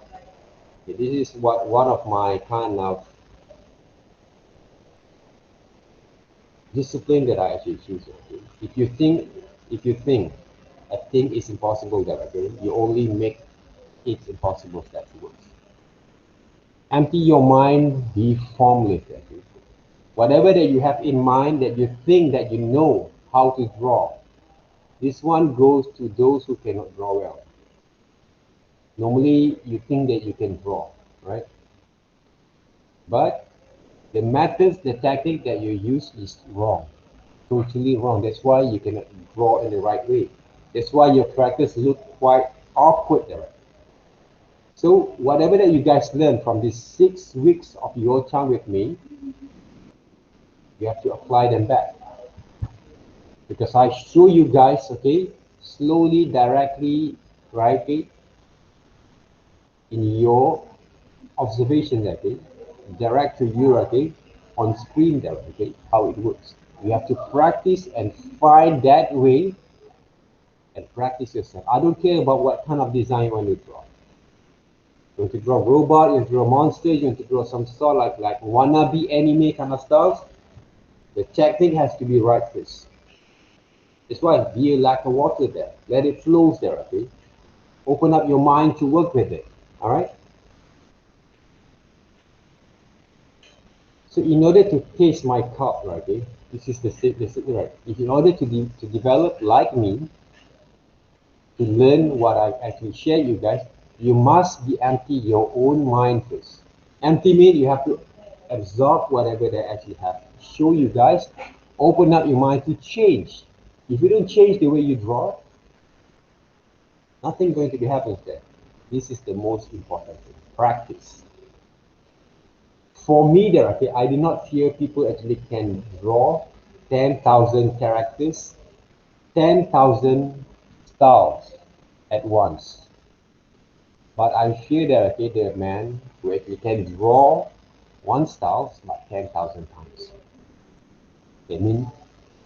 this is what one of my kind of discipline that I actually choose. Okay? If you think a thing is impossible, that okay, you only make it impossible that works. Empty your mind, be formless. Okay? Whatever that you have in mind that you think that you know how to draw, this one goes to those who cannot draw well. Normally, you think that you can draw, right? But the methods, the technique that you use is wrong, totally wrong. That's why you cannot draw in the right way. That's why your characters look quite awkward there. So whatever that you guys learn from these 6 weeks of your time with me, you have to apply them back. Because I show you guys, okay, slowly, directly, right, okay, in your observation, okay, direct to you, okay, on screen there, okay, how it works. You have to practice and find that way and practice yourself. I don't care about what kind of design you want to draw. You want to draw robot, you want to draw monster, you want to draw some sort like wannabe anime kind of styles. The technique has to be right first. That's why be like a water there. Let it flow there, okay? Open up your mind to work with it. All right? So in order to taste my cup, right, okay, this is the secret, right? If in order to develop like me, to learn what I actually share you guys, you must be empty your own mind first. Empty means you have to absorb whatever they actually have to show you guys. Open up your mind to change. If you don't change the way you draw, nothing going to be happening there. This is the most important thing. Practice. For me, there, okay, I do not fear people actually can draw 10,000 characters, 10,000 styles at once. But I fear that, okay, the man who actually can draw one style like 10,000 times. I mean,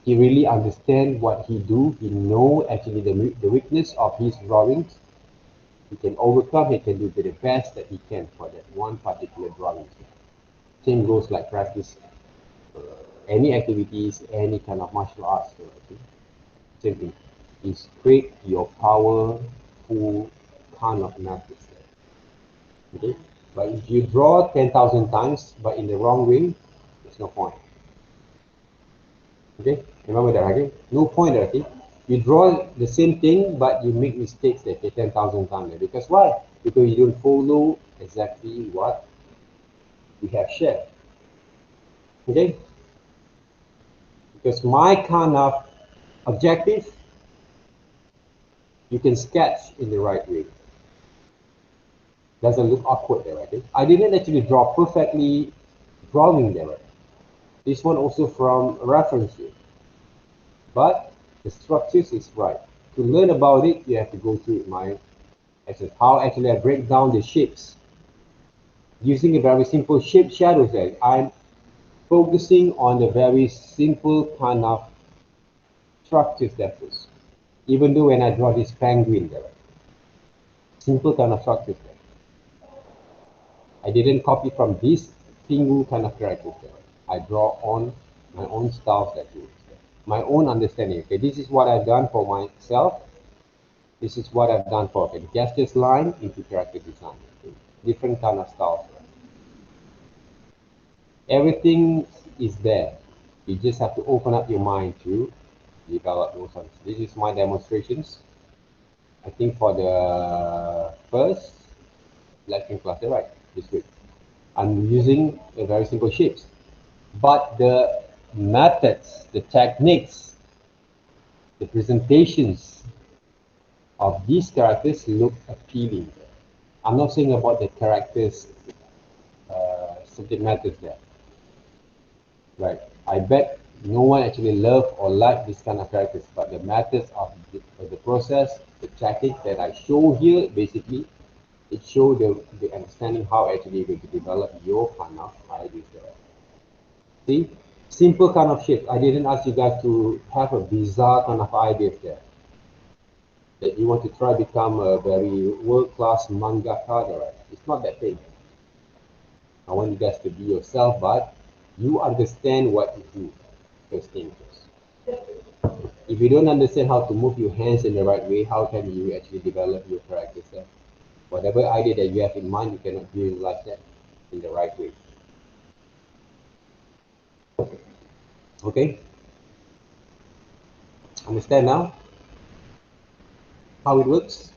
he really understands what he do. He know actually the weakness of his drawings. He can overcome. He can do the best that he can for that one particular drawing. Same goes like practice any activities, any kind of martial arts. Okay? Same thing. Is create your powerful kind of methods. Okay, but if you draw 10,000 times, but in the wrong way, there's no point. Okay, remember that, okay? No point, okay? You draw the same thing, but you make mistakes like 10,000 times. Because why? Because you don't follow exactly what we have shared. Okay? Because my kind of objective, you can sketch in the right way. Doesn't look awkward there, okay? I didn't actually draw perfectly drawing there. This one also from reference here. But the structures is right. To learn about it, you have to go through my essence. How actually I break down the shapes. Using a very simple shape shadows there. I'm focusing on the very simple kind of structures that is. Even though when I draw this penguin there. Simple kind of structures there. I didn't copy from this single kind of characters there. I draw on my own styles that is. My own understanding. Okay, this is what I've done for myself. This is what I've done for the gestures line into character design. Okay? Different kind of styles. Everything is there. You just have to open up your mind to develop those ones. This is my demonstrations. I think for the first lecture class, right? This week. I'm using a very simple shapes. But the methods, the techniques, the presentations of these characters look appealing. I'm not saying about the characters subject matters there. Right. I bet no one actually love or like this kind of characters, but the methods of the process, the technique that I show here, basically, it shows the understanding how actually you're going to develop your kind of ideas there. See, simple kind of shit. I didn't ask you guys to have a bizarre kind of ideas there. That you want to try become a very world-class mangaka there. It's not that thing. I want you guys to be yourself, but you understand what you do. First thing first. If you don't understand how to move your hands in the right way, how can you actually develop your character self? Whatever idea that you have in mind, you cannot realize that in the right way. Okay? Understand now how it works?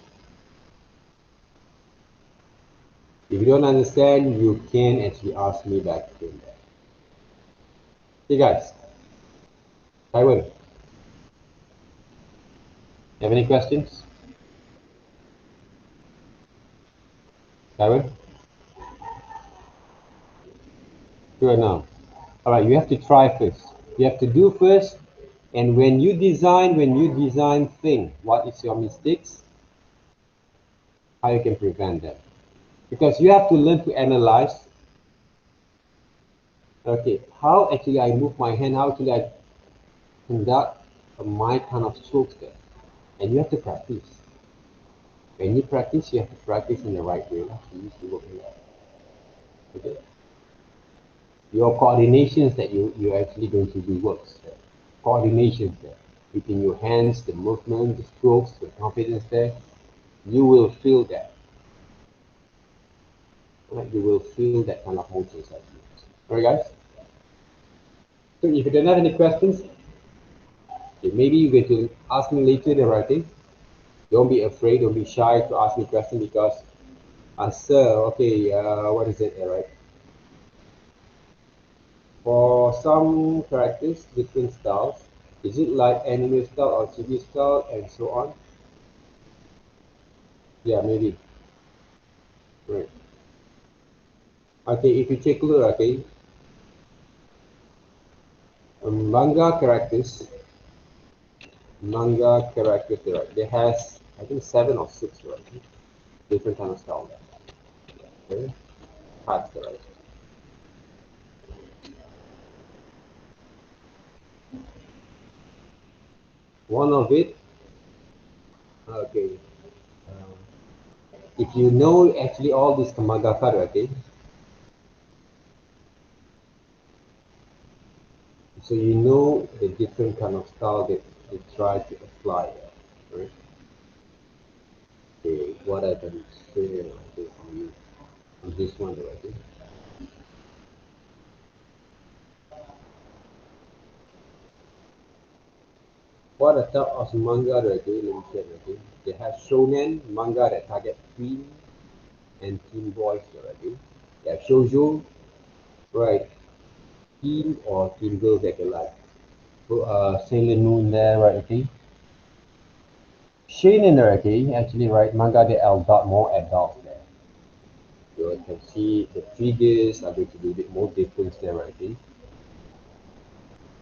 If you don't understand, you can actually ask me back in there. Hey guys, Taiwan, have any questions? Taiwan? Sure now. Alright, you have to try first. You have to do first. And when you design thing, what is your mistakes? How you can prevent them? Because you have to learn to analyze. Okay, how actually I move my hand, how actually I conduct my kind of strokes there. And you have to practice. When you practice, you have to practice in the right way. You need to work in that. Okay? Your coordinations that you're actually going to do works. Coordinations there. Between your hands, the movement, the strokes, the confidence there, you will feel that. Right? You will feel that kind of motion inside you. Alright guys? So if you don't have any questions, okay, maybe you're going to ask me later in writing. Don't be afraid, don't be shy to ask me questions because answer, okay, what is it, alright? For some characters, different styles. Is it like anime style or TV style and so on? Yeah, maybe. Right. Okay, if you take a look, okay, manga characters, right? They has, I think, 7 or 6, right? Different kind of style. Okay, parts, right? One of it, okay. If you know actually all these mangaka, okay, so you know the different kind of style that they try to apply, right? Okay, what I can say okay, on this one, okay. What a type of manga, okay, let me check, okay. They have shonen manga that target teen and teen boys, okay. They have shoujo, right, teen or teen girls that they like. So, Sailor Moon there, right, okay. Shonen, okay, actually, right, manga they are adult, more adult there. You can see the figures are going to be a bit more different there, right, okay.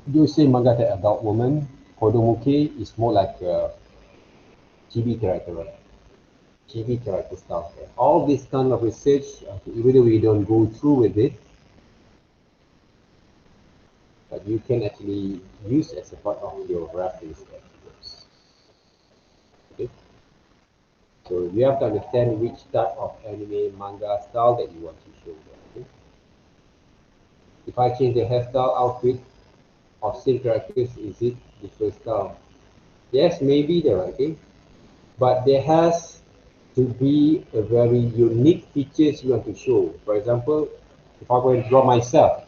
You say manga that adult woman, Kodomoke is more like a chibi character, right? Chibi character stuff. Right? All this kind of research, even though we don't go through with it, but you can actually use as a part of your reference experts. Okay? So you have to understand which type of anime manga style that you want to show them. Okay? If I change the hairstyle, outfit, of same characters, is it different style? Yes, maybe there, okay? But there has to be a very unique features you want to show. For example, if I'm going to draw myself,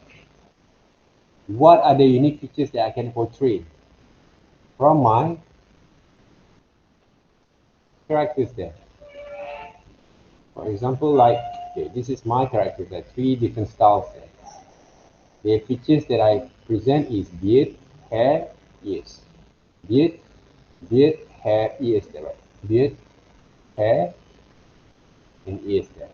what are the unique features that I can portray from my characters there? For example, like, okay, this is my character, there are 3 different styles there. The features that I present is beard, hair, ears. Beard, beard, hair, ears there, right? Beard, hair, and ears there.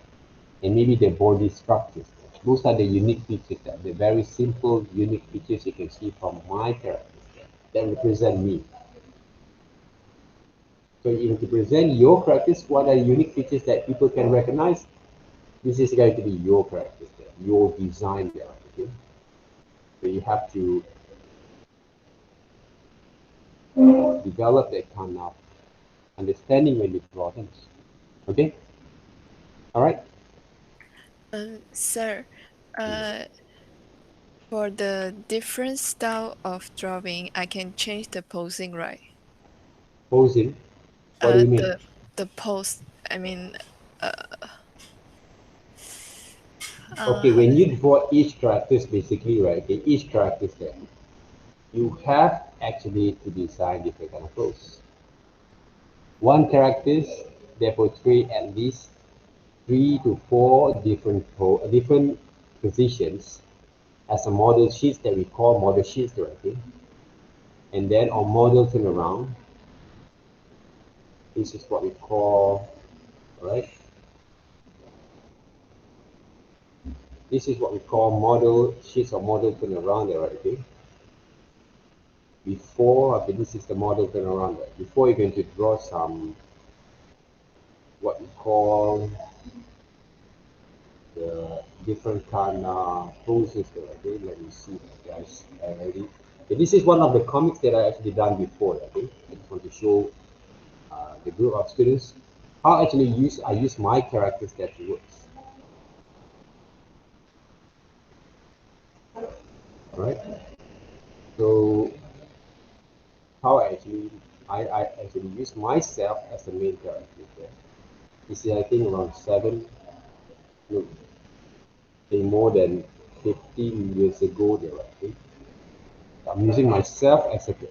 And maybe the body structures. Those are the unique features there. The very simple, unique features you can see from my characters there that represent me. So if to present your characters, what are unique features that people can recognize? This is going to be your characters there, your design there. Okay? So you have to develop that kind of understanding when you draw things. Okay? All right? Sir, uh, for the different style of drawing, I can change the posing, right? Posing. What do you mean? The pose. I mean, uh, Okay, how when to you say? draw each characters, basically, right? Okay, each characters there, you have actually to design different kind of pose. One characters, they portray at least 3 to 4 different positions as a model sheets that we call model sheets directly. And then on model turn around, this is what we call, right? This is what we call model sheets or model turn around directly. Before, okay, this is the model turn around. Right? Before you're going to draw some, what we call the different kind of poses that I did. Let me see, guys. Already. Okay, this is one of the comics that I actually done before. Okay, I just want to show. the group of students, how actually I use my characters that works. Right? So how I actually use myself as the main character there. You see, I think around no, more than 15 years ago there, I think. I'm using myself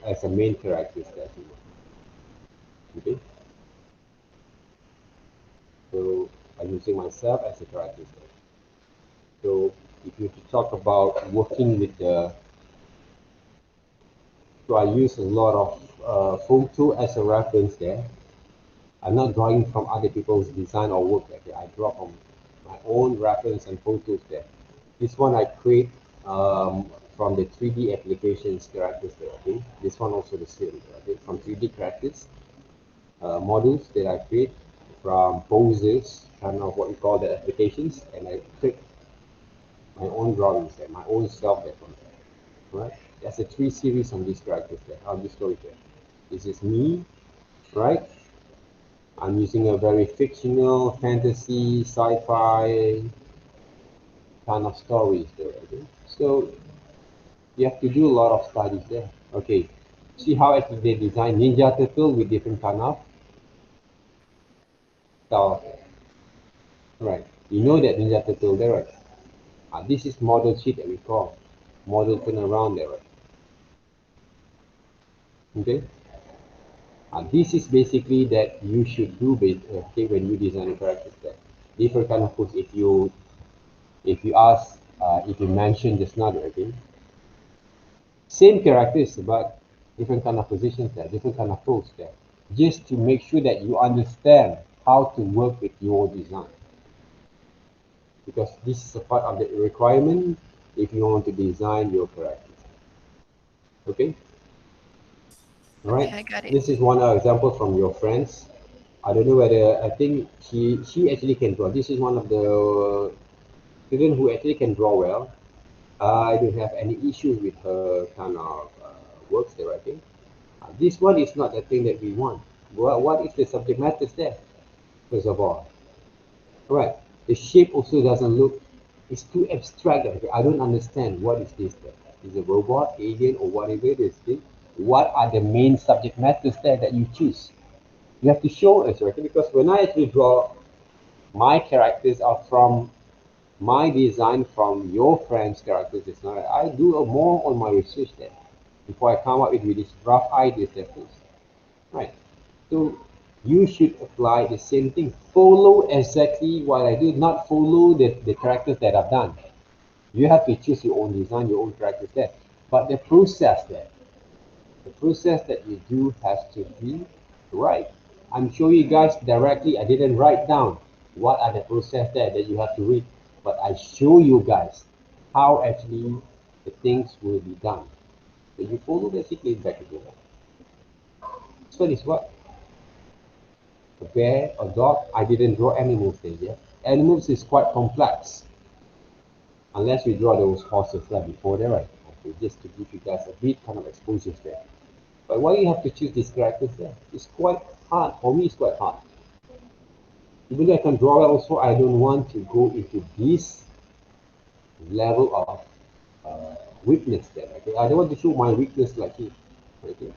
as a main character there. Okay? So I'm using myself as a character there. So if you talk about working with the, so I use a lot of photo as a reference there. I'm not drawing from other people's design or work. Okay? I draw from my own reference and photos there. This one I create from the 3D applications characters there. Okay? This one also the same. Okay? From 3D characters models that I create from poses, kind of what we call the applications, and I create my own drawings there, my own self there from there. Right? There's a three series on these characters there. I'll just show it there. This is me, right? I'm using a very fictional, fantasy, sci-fi kind of stories there. Okay? So you have to do a lot of studies there. Okay, see how actually they design Ninja Turtle with different kind of style. Right, you know that Ninja Turtle there, right? This is model sheet that we call model turnaround there, right? Okay, this is basically that you should do okay, when you design a character there. Different kind of pose. If you ask, if you mention just now, okay, same characters but different kind of positions there, different kind of pose there, just to make sure that you understand how to work with your design, because this is a part of the requirement if you want to design your characters. Okay, all right. Okay, I got it. This is one example from your friends. I don't know whether, I think she actually can draw. This is one of the students who actually can draw well. I don't have any issues with her kind of works there, I think. This one is not the thing that we want. What is the subject matter there, first of all? Right. The shape also doesn't look, it's too abstract. Okay? I don't understand what is this there. Is it a robot, alien, or whatever it is? Okay? What are the main subject matters there that you choose? You have to show us, right? Because when I actually draw, my characters are from my design from your friend's characters. It's not, I do more on my research there before I come up with this rough ideas there first. Right. So you should apply the same thing. Follow exactly what I do, not follow the characters that I've done. You have to choose your own design, your own characters there. But the process that you do has to be right. I'm showing you guys directly. I didn't write down what are the process there that you have to read, but I show you guys how actually the things will be done. So you follow basically back again. This one is what? A bear, a dog. I didn't draw animals there yet. Animals is quite complex. Unless you draw those horses like before there, right? Okay, just to give you guys a bit kind of exposure there. But why you have to choose these characters there? It's quite hard. For me, it's quite hard. Even though I can draw well also, I don't want to go into this level of weakness there. Okay, I don't want to show my weakness like it. Okay,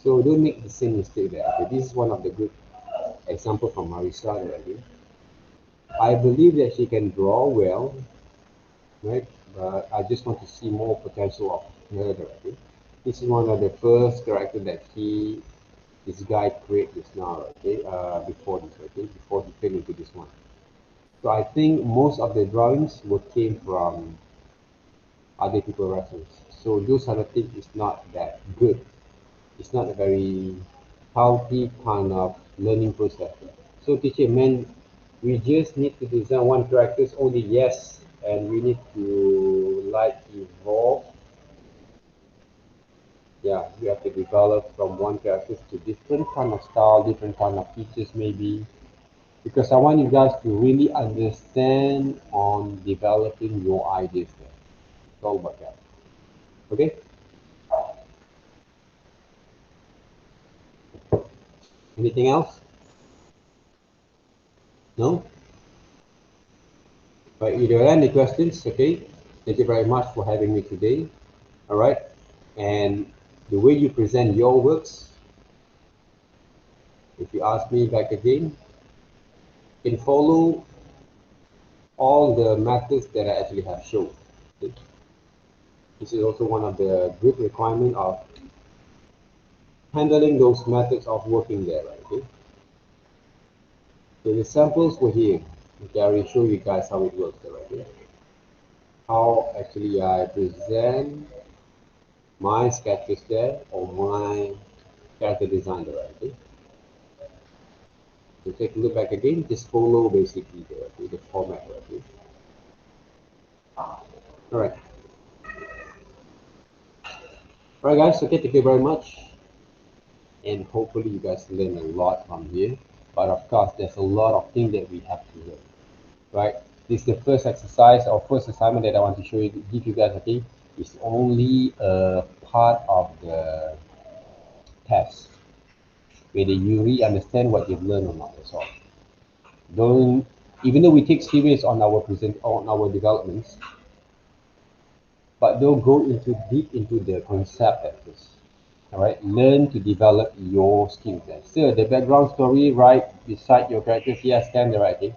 so don't make the same mistake there. Okay, this is one of the good example from Marisa. Okay, I believe that she can draw well, right? But I just want to see more potential of her. Okay, this is one of the first character that this guy created this now. Okay, before this. Okay, before he fell into this one. So I think most of the drawings were came from other people reference. So those other things is not that good. It's not a very healthy kind of learning process. So teacher meant we just need to design one characters only, yes, and we need to like evolve. Yeah, we have to develop from one characters to different kind of style, different kind of features maybe. Because I want you guys to really understand on developing your ideas there. It's all about that. Okay? Anything else? No? Right, if there are any questions, okay, thank you very much for having me today. All right, and the way you present your works, if you ask me back again, you can follow all the methods that I actually have shown. Okay? This is also one of the good requirement of handling those methods of working there, right? Okay? So the samples were here. Okay, I will show you guys how it works there, right? Okay? How actually I present my sketches there or my character design there, right? Okay? So take a look back again, just follow basically the format, right? Okay? All right. All right, guys. Okay, thank you very much, and hopefully you guys learn a lot from here. But of course, there's a lot of things that we have to learn, right? This is the first exercise or first assignment that I want to show you, give you guys. Okay, it's only a part of the test, whether you really understand what you've learned or not. That's all. Don't, even though we take serious on our developments, but don't go into deep into the concept at first. All right, learn to develop your skills there. So the background story right beside your characters, yes, stand there, right? Okay,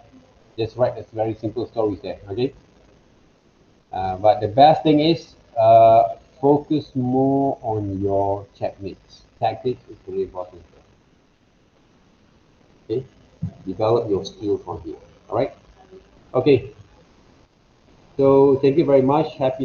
just write a very simple stories there. Okay, but the best thing is focus more on your techniques. Tactics is very important. Okay, develop your skills from here. All right. Okay. So thank you very much. Happy